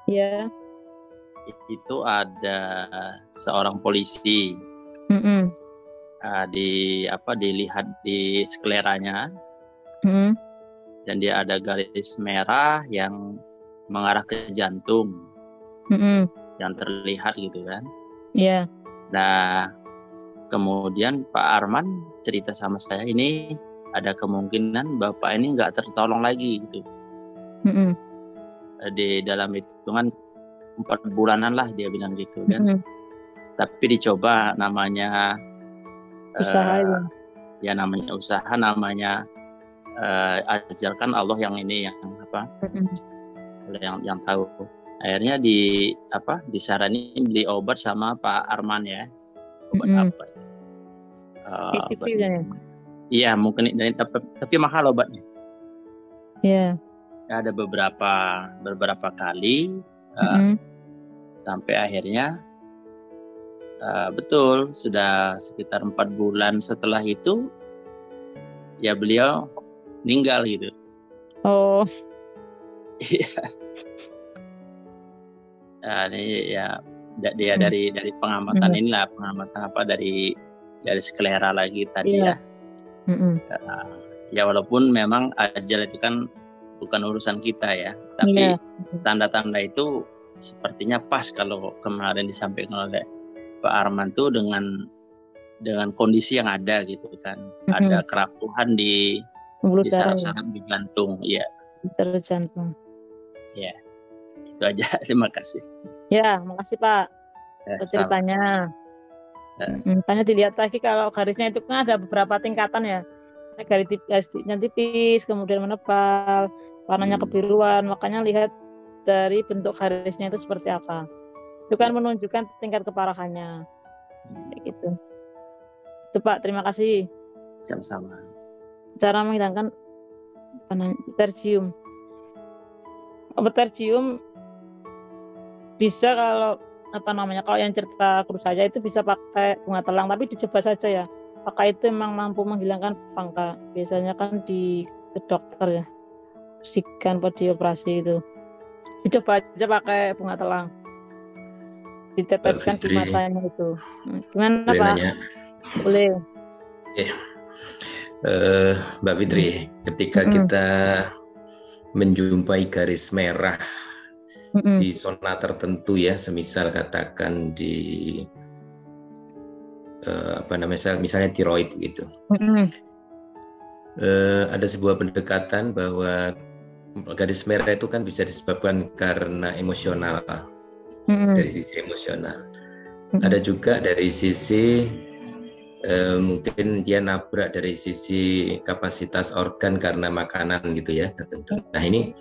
Iya. Itu ada seorang polisi. Dilihat di skleranya. Dan dia ada garis merah yang mengarah ke jantung. Yang terlihat gitu kan. Iya. Nah, kemudian Pak Arman cerita sama saya, ini ada kemungkinan Bapak ini nggak tertolong lagi gitu. Di dalam hitungan 4 bulanan lah dia bilang gitu kan. Tapi dicoba namanya usaha ya namanya usaha, namanya ajarkan Allah yang ini yang apa? yang tahu. Akhirnya disarani beli obat sama Pak Arman ya. Obat apa? Iya, mungkin tapi mahal obatnya. Iya. Ada beberapa kali sampai akhirnya betul sudah sekitar 4 bulan setelah itu ya beliau meninggal gitu. Oh. Iya. Nah, ini ya dia dari pengamatan inilah, pengamatan dari sklera lagi tadi ya. Ya walaupun memang ajal itu kan bukan urusan kita ya, tapi tanda-tanda itu sepertinya pas kalau kemarin disampaikan oleh Pak Arman tuh dengan kondisi yang ada gitu kan. Ada kerapuhan di saraf-saraf di jantung, ya. Saraf jantung. Ya. Itu aja. Terima kasih. Ya, makasih Pak. Ceritanya. Tanya dilihat lagi kalau garisnya itu kan ada beberapa tingkatan ya. Garisnya tipis, kemudian menebal, warnanya kebiruan. Makanya lihat dari bentuk garisnya itu seperti apa. Itu kan menunjukkan tingkat keparahannya. Kayak gitu. Itu Pak, terima kasih. Sama-sama. Cara menghilangkan tersium. Obat tersium bisa kalau yang cerita guru saya itu bisa pakai bunga telang, tapi dicoba saja ya. apakah itu memang mampu menghilangkan pangka. Biasanya kan di dokter ya, bersihkan pada dioperasi itu. Dicoba aja pakai bunga telang, diteteskan di matanya itu. Gimana boleh Pak? Nanya? Boleh. Mbak Fitri, ketika kita menjumpai garis merah di zona tertentu ya, semisal katakan di misalnya tiroid gitu, ada sebuah pendekatan bahwa garis merah itu kan bisa disebabkan karena emosional, dari sisi emosional. Ada juga dari sisi mungkin dia nabrak dari sisi kapasitas organ karena makanan gitu ya tertentu. Nah ini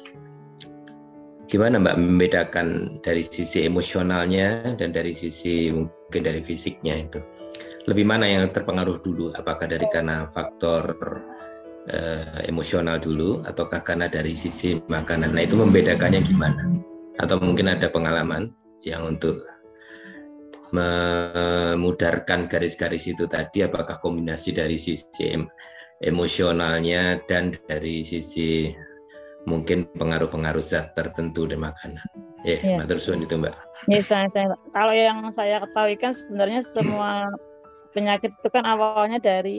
gimana Mbak membedakan dari sisi emosionalnya dan dari sisi mungkin dari fisiknya itu? Lebih mana yang terpengaruh dulu? Apakah dari karena faktor emosional dulu ataukah karena dari sisi makanan? Nah itu membedakannya gimana? Atau mungkin ada pengalaman yang untuk memudarkan garis-garis itu tadi, apakah kombinasi dari sisi emosionalnya dan dari sisi mungkin pengaruh-pengaruh zat tertentu dari makanan. Matur suwun itu Mbak. Kalau yang saya ketahui kan sebenarnya semua penyakit itu kan awalnya dari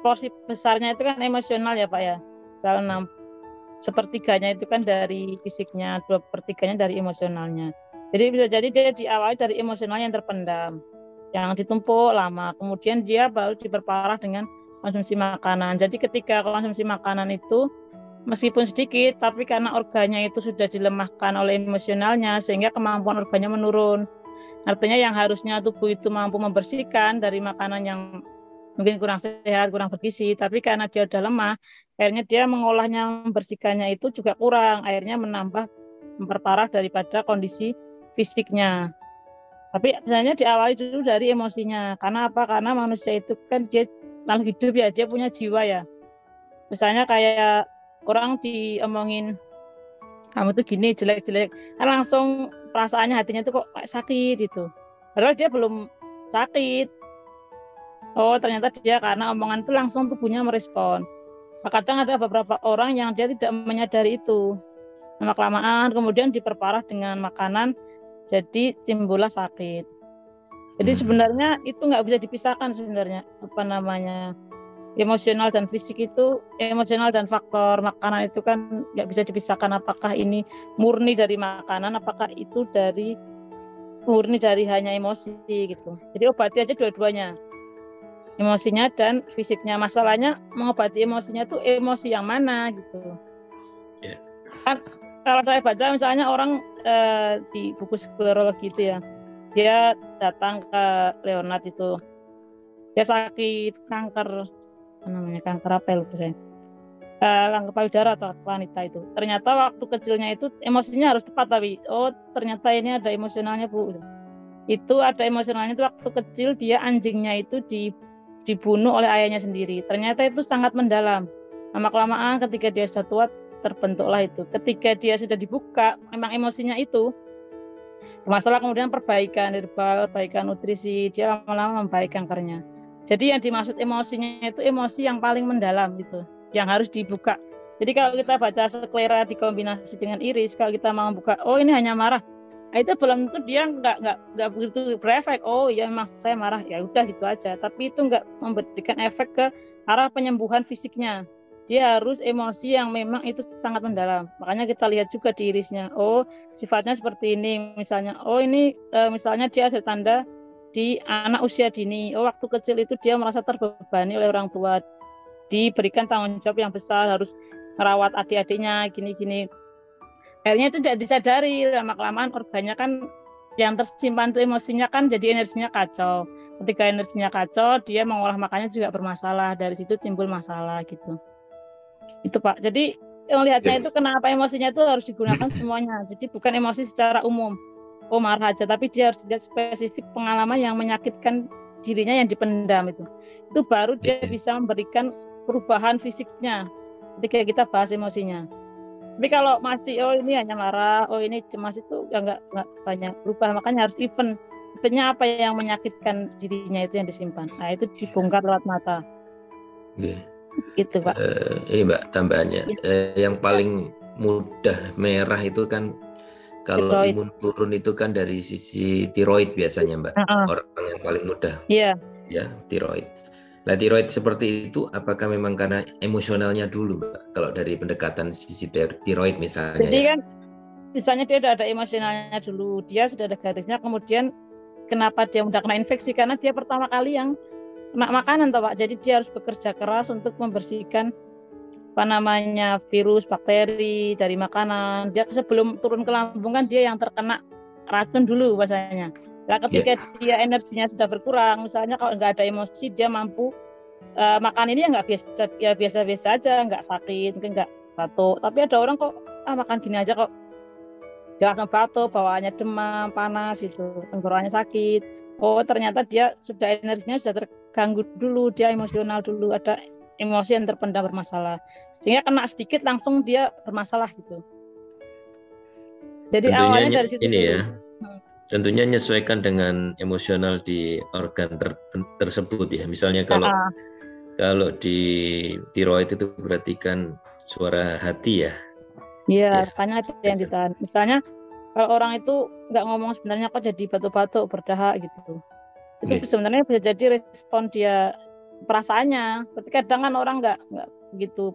porsi besarnya itu kan emosional ya Pak ya. Misalnya 1/3 itu kan dari fisiknya, 2/3 dari emosionalnya. Jadi bisa jadi dia diawali dari emosionalnya yang terpendam, yang ditumpuk lama, kemudian dia baru diperparah dengan konsumsi makanan. Jadi ketika konsumsi makanan itu meskipun sedikit, tapi karena organnya itu sudah dilemahkan oleh emosionalnya, sehingga kemampuan organnya menurun. Artinya yang harusnya tubuh itu mampu membersihkan dari makanan yang mungkin kurang sehat, kurang bergizi, tapi karena dia sudah lemah, akhirnya dia mengolahnya, membersihkannya itu juga kurang, akhirnya memperparah daripada kondisi fisiknya. Tapi misalnya diawali dulu dari emosinya. Karena apa? Karena manusia itu kan dia makhluk hidup ya, dia punya jiwa ya. Misalnya kayak orang diomongin kamu tuh gini jelek-jelek, kan langsung perasaannya hatinya tuh kok kayak sakit itu. Padahal dia belum sakit. Oh ternyata dia karena omongan itu langsung tubuhnya merespon. Kadang ada beberapa orang yang dia tidak menyadari itu. Lama-kelamaan kemudian diperparah dengan makanan, jadi timbullah sakit. Jadi sebenarnya itu nggak bisa dipisahkan sebenarnya emosional dan fisik itu, emosional dan faktor makanan itu kan nggak bisa dipisahkan. Apakah ini murni dari makanan, apakah itu murni dari hanya emosi gitu. Jadi obati aja dua-duanya, emosinya dan fisiknya. Masalahnya mengobati emosinya tuh emosi yang mana gitu. Kan kalau saya baca misalnya orang di buku sklerologi itu ya, dia datang ke Leonard itu, dia sakit kanker, kanker apa lupa saya, kanker payudara atau wanita itu. Ternyata waktu kecilnya itu emosinya harus tepat, tapi ternyata ini ada emosionalnya Bu. Itu ada emosionalnya itu waktu kecil dia anjingnya itu dibunuh oleh ayahnya sendiri. Ternyata itu sangat mendalam. Lama-kelamaan ketika dia sudah tua terbentuklah itu. Ketika dia sudah dibuka, memang emosinya itu masalah, kemudian perbaikan herbal, perbaikan nutrisi, dia lama-lama membaik kankernya. Jadi yang dimaksud emosinya itu emosi yang paling mendalam gitu, yang harus dibuka. Jadi kalau kita baca sklera dikombinasi dengan iris, kalau kita mau buka, ini hanya marah, itu belum tentu dia nggak begitu berefek. Ya memang saya marah, ya udah gitu aja. Tapi itu nggak memberikan efek ke arah penyembuhan fisiknya. Dia harus emosi yang memang itu sangat mendalam. Makanya kita lihat juga di irisnya. Sifatnya seperti ini. Misalnya, misalnya dia ada tanda di anak usia dini. Waktu kecil itu dia merasa terbebani oleh orang tua. Diberikan tanggung jawab yang besar, harus merawat adik-adiknya, gini-gini. Akhirnya itu tidak disadari. Lama-kelamaan organnya kan yang tersimpan itu emosinya kan jadi energinya kacau. Ketika energinya kacau, dia mengolah makannya juga bermasalah. Dari situ timbul masalah gitu. Itu Pak. Jadi melihatnya itu kenapa emosinya itu harus digunakan semuanya. Jadi bukan emosi secara umum. Marah aja, tapi dia harus lihat spesifik pengalaman yang menyakitkan dirinya yang dipendam itu. Itu baru dia bisa memberikan perubahan fisiknya ketika kita bahas emosinya. Tapi kalau masih ini hanya marah, ini cemas, itu nggak banyak berubah. Makanya harus event. sebenarnya apa yang menyakitkan dirinya itu yang disimpan. Nah, itu dibongkar lewat mata. Okay. Gitu, Pak. Ini Mbak tambahannya, yang paling mudah merah itu kan kalau tiroid. Imun turun itu kan dari sisi tiroid biasanya Mbak, orang yang paling mudah. Iya. Ya, tiroid. Nah, tiroid seperti itu apakah memang karena emosionalnya dulu Mbak? Kalau dari pendekatan sisi tiroid misalnya. Jadi kan misalnya dia sudah ada emosionalnya dulu, dia sudah ada garisnya, kemudian kenapa dia mudah kena infeksi? Karena dia pertama kali yang kena makanan toh Pak. Jadi dia harus bekerja keras untuk membersihkan virus, bakteri dari makanan. Dia sebelum turun ke lambung kan dia yang terkena racun dulu bahasanya. Nah, ketika dia energinya sudah berkurang, misalnya kalau nggak ada emosi, dia mampu makan ini ya nggak biasa-biasa aja, nggak sakit, mungkin nggak batuk. Tapi ada orang kok makan gini aja kok dia langsung batuk, bawaannya demam, panas itu, tenggorokannya sakit. Oh ternyata dia sudah energinya sudah terganggu dulu, dia emosional dulu, ada emosi yang terpendam bermasalah, sehingga kena sedikit langsung dia bermasalah gitu. Jadi tentunya awalnya dari situ ini dulu. Ya. Tentunya menyesuaikan dengan emosional di organ tersebut ya. Misalnya kalau di tiroid itu berarti kan suara hati ya. Iya, makanya ada yang ditahan. Misalnya kalau orang itu nggak ngomong sebenarnya kok jadi batuk-batuk, berdahak gitu. Itu sebenarnya bisa jadi respon dia perasaannya. Tapi kadang kan orang nggak begitu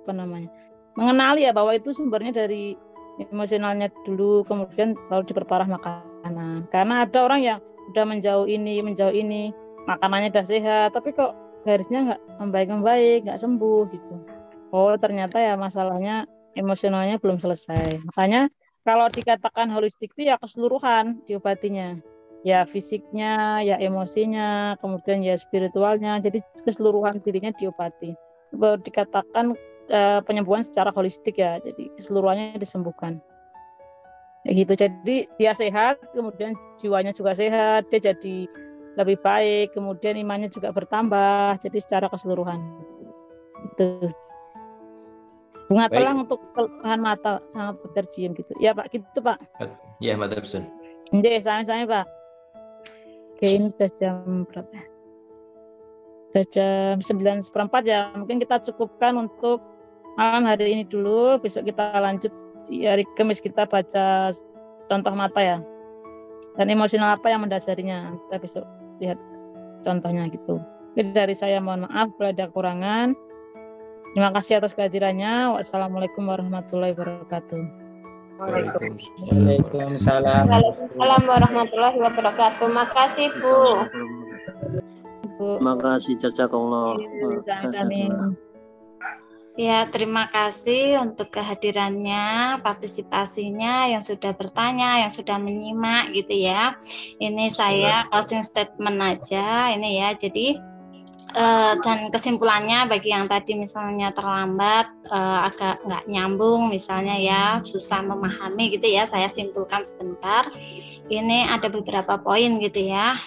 mengenali ya bahwa itu sumbernya dari emosionalnya dulu, kemudian baru diperparah makanan. Karena ada orang yang udah menjauh ini, makanannya udah sehat, tapi kok garisnya nggak membaik, nggak sembuh gitu. Oh ternyata ya masalahnya emosionalnya belum selesai. Makanya kalau dikatakan holistik itu ya keseluruhan diobatinya. Ya fisiknya, ya emosinya, kemudian ya spiritualnya. Jadi keseluruhan dirinya diobati. Baru dikatakan penyembuhan secara holistik ya. Jadi keseluruhannya disembuhkan. Ya gitu. Jadi dia sehat, kemudian jiwanya juga sehat, dia jadi lebih baik, kemudian imannya juga bertambah. Jadi secara keseluruhan. Itu. Bunga telang untuk keluhan mata sangat bertercium gitu. Ya Pak, gitu Pak. Ya, Mbak Tersun. Nggih, sami-sami Pak. Oke, ini udah jam berapa? Udah jam 9:04 ya. Mungkin kita cukupkan untuk malam hari ini dulu. Besok kita lanjut di hari Kamis, kita baca contoh mata ya. Dan emosional apa yang mendasarinya. Kita besok lihat contohnya gitu. Jadi dari saya mohon maaf kalau ada kekurangan. Terima kasih atas kehadirannya. Wassalamualaikum warahmatullahi wabarakatuh. Waalaikumsalam warahmatullahi wabarakatuh. Makasih Bu. Terima kasih jazakallah. Ya, terima kasih untuk kehadirannya, partisipasinya, yang sudah bertanya, yang sudah menyimak gitu ya. Ini saya closing statement aja ini ya. Jadi dan kesimpulannya bagi yang tadi misalnya terlambat, agak nggak nyambung misalnya ya, susah memahami gitu ya, saya simpulkan sebentar. Ini ada beberapa poin gitu ya.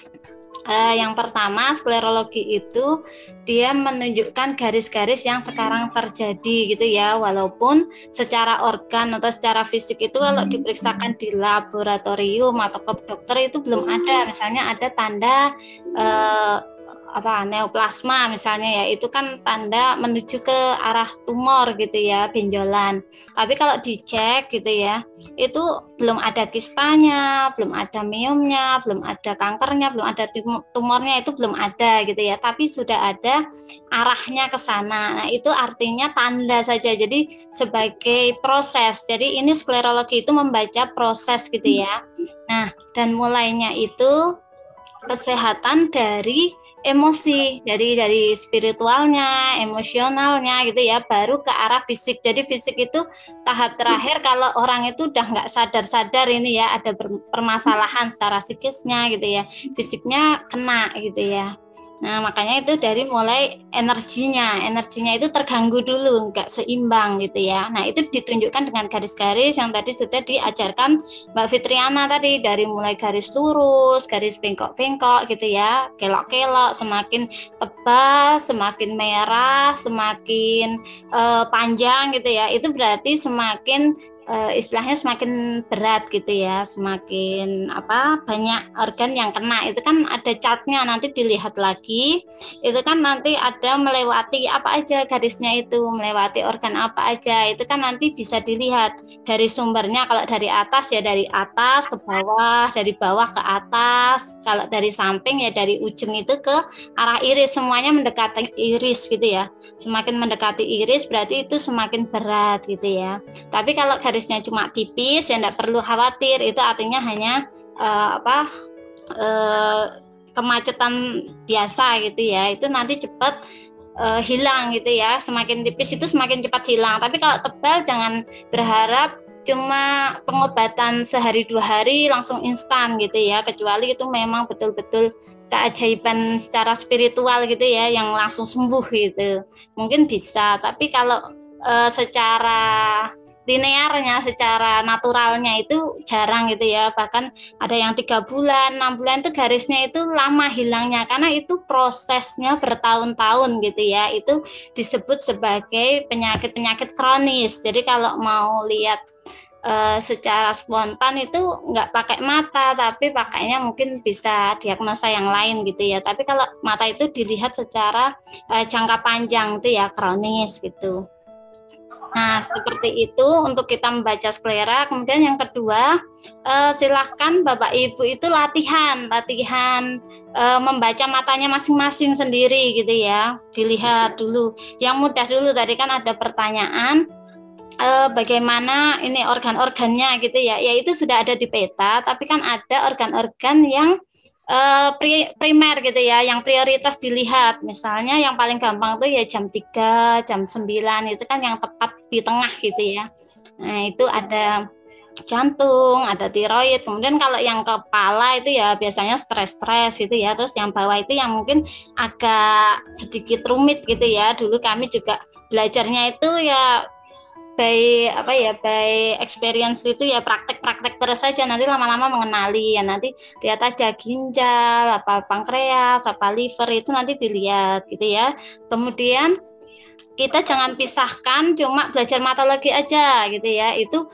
Yang pertama, sklerologi itu dia menunjukkan garis-garis yang sekarang terjadi gitu ya, walaupun secara organ atau secara fisik itu kalau diperiksakan di laboratorium atau ke dokter itu belum ada, misalnya ada tanda neoplasma misalnya ya, itu kan tanda menuju ke arah tumor gitu ya, benjolan. Tapi kalau dicek gitu ya, itu belum ada kistanya, belum ada miomnya, belum ada kankernya, belum ada tumornya, itu belum ada gitu ya, tapi sudah ada arahnya ke sana. Nah itu artinya tanda saja, jadi sebagai proses. Jadi ini sklerologi itu membaca proses gitu ya. Nah dan mulainya itu kesehatan dari emosi, dari spiritualnya, emosionalnya gitu ya, baru ke arah fisik. Jadi fisik itu tahap terakhir kalau orang itu udah nggak sadar ini ya, ada permasalahan secara psikisnya gitu ya, fisiknya kena gitu ya. Nah makanya itu dari mulai energinya itu terganggu dulu, nggak seimbang gitu ya. Nah itu ditunjukkan dengan garis-garis yang tadi sudah diajarkan Mbak Fitriana tadi, dari mulai garis lurus, garis bengkok-bengkok gitu ya, kelok-kelok, semakin tebal, semakin merah, semakin panjang gitu ya. Itu berarti semakin istilahnya semakin berat gitu ya, semakin banyak organ yang kena. Itu kan ada chartnya, nanti dilihat lagi itu kan nanti ada melewati apa aja garisnya, itu melewati organ apa aja, itu kan nanti bisa dilihat dari sumbernya. Kalau dari atas ya dari atas ke bawah, dari bawah ke atas, kalau dari samping ya dari ujung itu ke arah iris, semuanya mendekati iris gitu ya. Semakin mendekati iris berarti itu semakin berat gitu ya. Tapi kalau garisnya cuma tipis ya enggak perlu khawatir, itu artinya hanya kemacetan biasa gitu ya. Itu nanti cepat hilang gitu ya. Semakin tipis itu semakin cepat hilang. Tapi kalau tebal jangan berharap cuma pengobatan sehari 2 hari langsung instan gitu ya, kecuali itu memang betul-betul keajaiban secara spiritual gitu ya yang langsung sembuh gitu, mungkin bisa. Tapi kalau secara linearnya, secara naturalnya itu jarang gitu ya. Bahkan ada yang 3 bulan, 6 bulan itu garisnya itu lama hilangnya, karena itu prosesnya bertahun-tahun gitu ya. Itu disebut sebagai penyakit-penyakit kronis. Jadi kalau mau lihat secara spontan itu nggak pakai mata, tapi pakainya mungkin bisa diagnosa yang lain gitu ya. Tapi kalau mata itu dilihat secara jangka panjang itu ya kronis gitu. Nah, seperti itu untuk kita membaca sklera. Kemudian yang kedua, silahkan Bapak Ibu itu latihan membaca matanya masing-masing sendiri gitu ya. Dilihat dulu. Yang mudah dulu, tadi kan ada pertanyaan bagaimana ini organ-organnya gitu ya. Ya itu sudah ada di peta, tapi kan ada organ-organ yang primer gitu ya, yang prioritas dilihat. Misalnya yang paling gampang tuh ya jam 3, jam 9 itu kan yang tepat di tengah gitu ya. Nah itu ada jantung, ada tiroid. Kemudian kalau yang kepala itu ya biasanya stres gitu ya. Terus yang bawah itu yang mungkin agak sedikit rumit gitu ya. Dulu kami juga belajarnya itu ya by experience itu ya, praktek terus saja, nanti lama-lama mengenali ya. Nanti lihat aja ginjal, apa pankreas, apa liver, itu nanti dilihat gitu ya. Kemudian kita jangan pisahkan cuma belajar matologi aja gitu ya. Itu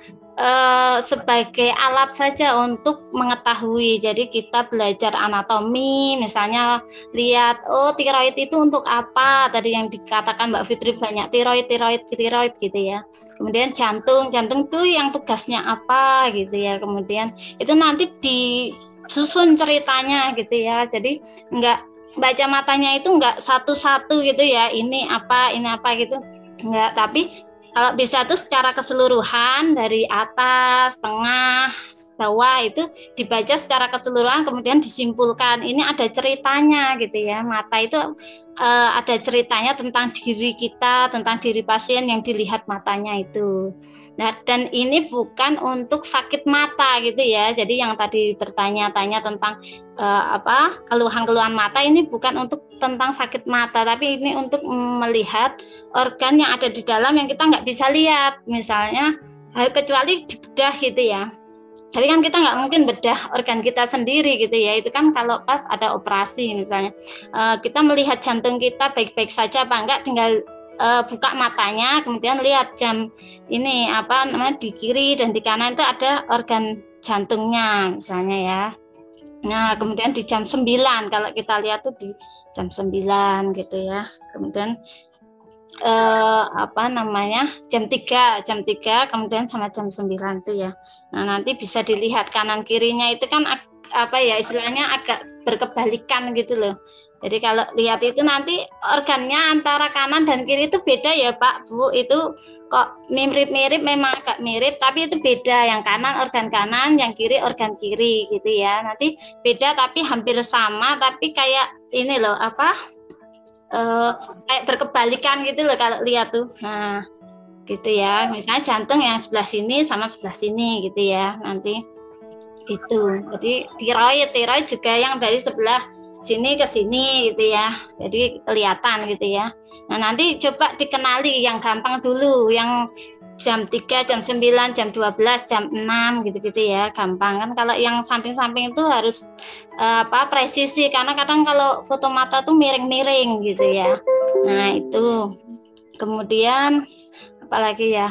sebagai alat saja untuk mengetahui. Jadi kita belajar anatomi, misalnya lihat tiroid itu untuk apa, tadi yang dikatakan Mbak Fitri banyak tiroid gitu ya. Kemudian jantung tuh yang tugasnya apa gitu ya. Kemudian itu nanti disusun ceritanya gitu ya. Jadi enggak baca matanya itu enggak satu-satu gitu ya, ini apa gitu enggak, tapi kalau bisa tuh secara keseluruhan dari atas, tengah, bawah itu dibaca secara keseluruhan, kemudian disimpulkan. Ini ada ceritanya gitu ya. Mata itu ada ceritanya tentang diri kita, tentang diri pasien yang dilihat matanya itu. Nah, dan ini bukan untuk sakit mata gitu ya. Jadi yang tadi bertanya-tanya tentang keluhan-keluhan mata, ini bukan untuk tentang sakit mata, tapi ini untuk melihat organ yang ada di dalam yang kita nggak bisa lihat, misalnya kecuali dibedah gitu ya. Tapi kan kita nggak mungkin bedah organ kita sendiri gitu ya. Itu kan kalau pas ada operasi misalnya, kita melihat jantung kita baik-baik saja apa enggak, tinggal buka matanya, kemudian lihat jam ini di kiri dan di kanan itu ada organ jantungnya misalnya ya. Nah kemudian di jam 9 kalau kita lihat tuh di jam 9 gitu ya. Kemudian jam 3 kemudian sama jam 9 itu ya. Nah nanti bisa dilihat kanan kirinya itu kan istilahnya agak berkebalikan gitu loh. Jadi kalau lihat itu nanti organnya antara kanan dan kiri itu beda ya Pak Bu, itu kok mirip-mirip, memang agak mirip tapi itu beda, yang kanan organ kanan, yang kiri organ kiri gitu ya. Nanti beda tapi hampir sama, tapi kayak ini loh kayak berkebalikan gitu loh kalau lihat tuh. Nah gitu ya, misalnya jantung yang sebelah sini sama sebelah sini gitu ya nanti itu. Jadi tiroid juga yang dari sebelah sini ke sini gitu ya, jadi kelihatan gitu ya. Nah nanti coba dikenali yang gampang dulu, yang jam 3, jam 9, jam 12, jam 6 gitu-gitu ya, gampang kan. Kalau yang samping-samping itu harus presisi, karena kadang kalau foto mata tuh miring-miring gitu ya. Nah itu kemudian apalagi ya,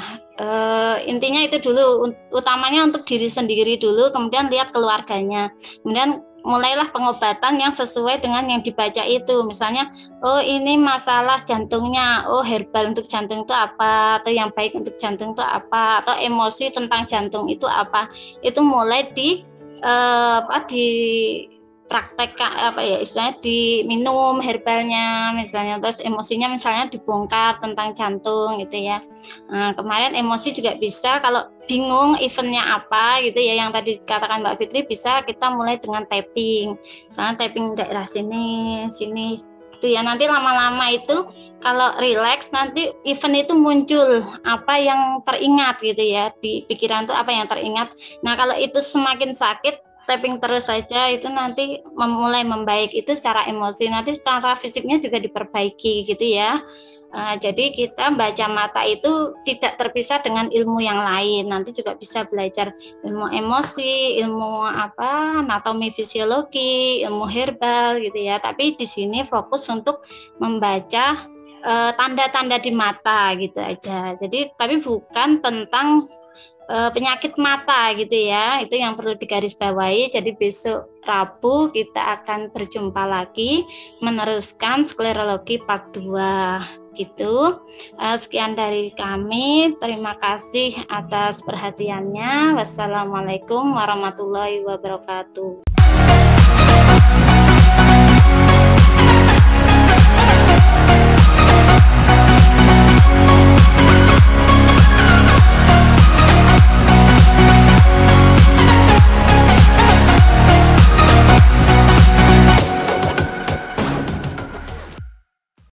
intinya itu dulu, utamanya untuk diri sendiri dulu, kemudian lihat keluarganya, kemudian mulailah pengobatan yang sesuai dengan yang dibaca itu. Misalnya, oh ini masalah jantungnya, oh herbal untuk jantung itu apa, atau yang baik untuk jantung itu apa, atau emosi tentang jantung itu apa. Itu mulai di praktek istilahnya diminum herbalnya misalnya, terus emosinya misalnya dibongkar tentang jantung gitu ya. Nah, kemarin emosi juga bisa, kalau bingung eventnya apa gitu ya, yang tadi dikatakan Mbak Fitri, bisa kita mulai dengan tapping, misalnya tapping daerah sini itu ya. Nanti lama-lama itu kalau relax, nanti event itu muncul apa yang teringat gitu ya, di pikiran tuh apa yang teringat. Nah kalau itu semakin sakit, tapping terus saja, itu nanti mulai membaik itu secara emosi, nanti secara fisiknya juga diperbaiki gitu ya. Jadi kita baca mata itu tidak terpisah dengan ilmu yang lain, nanti juga bisa belajar ilmu emosi, ilmu anatomi fisiologi, ilmu herbal gitu ya. Tapi di sini fokus untuk membaca tanda-tanda di mata gitu aja. Jadi tapi bukan tentang penyakit mata gitu ya, itu yang perlu digarisbawahi. Jadi besok Rabu kita akan berjumpa lagi meneruskan sklerologi part 2 gitu. Sekian dari kami, terima kasih atas perhatiannya. Wassalamualaikum warahmatullahi wabarakatuh.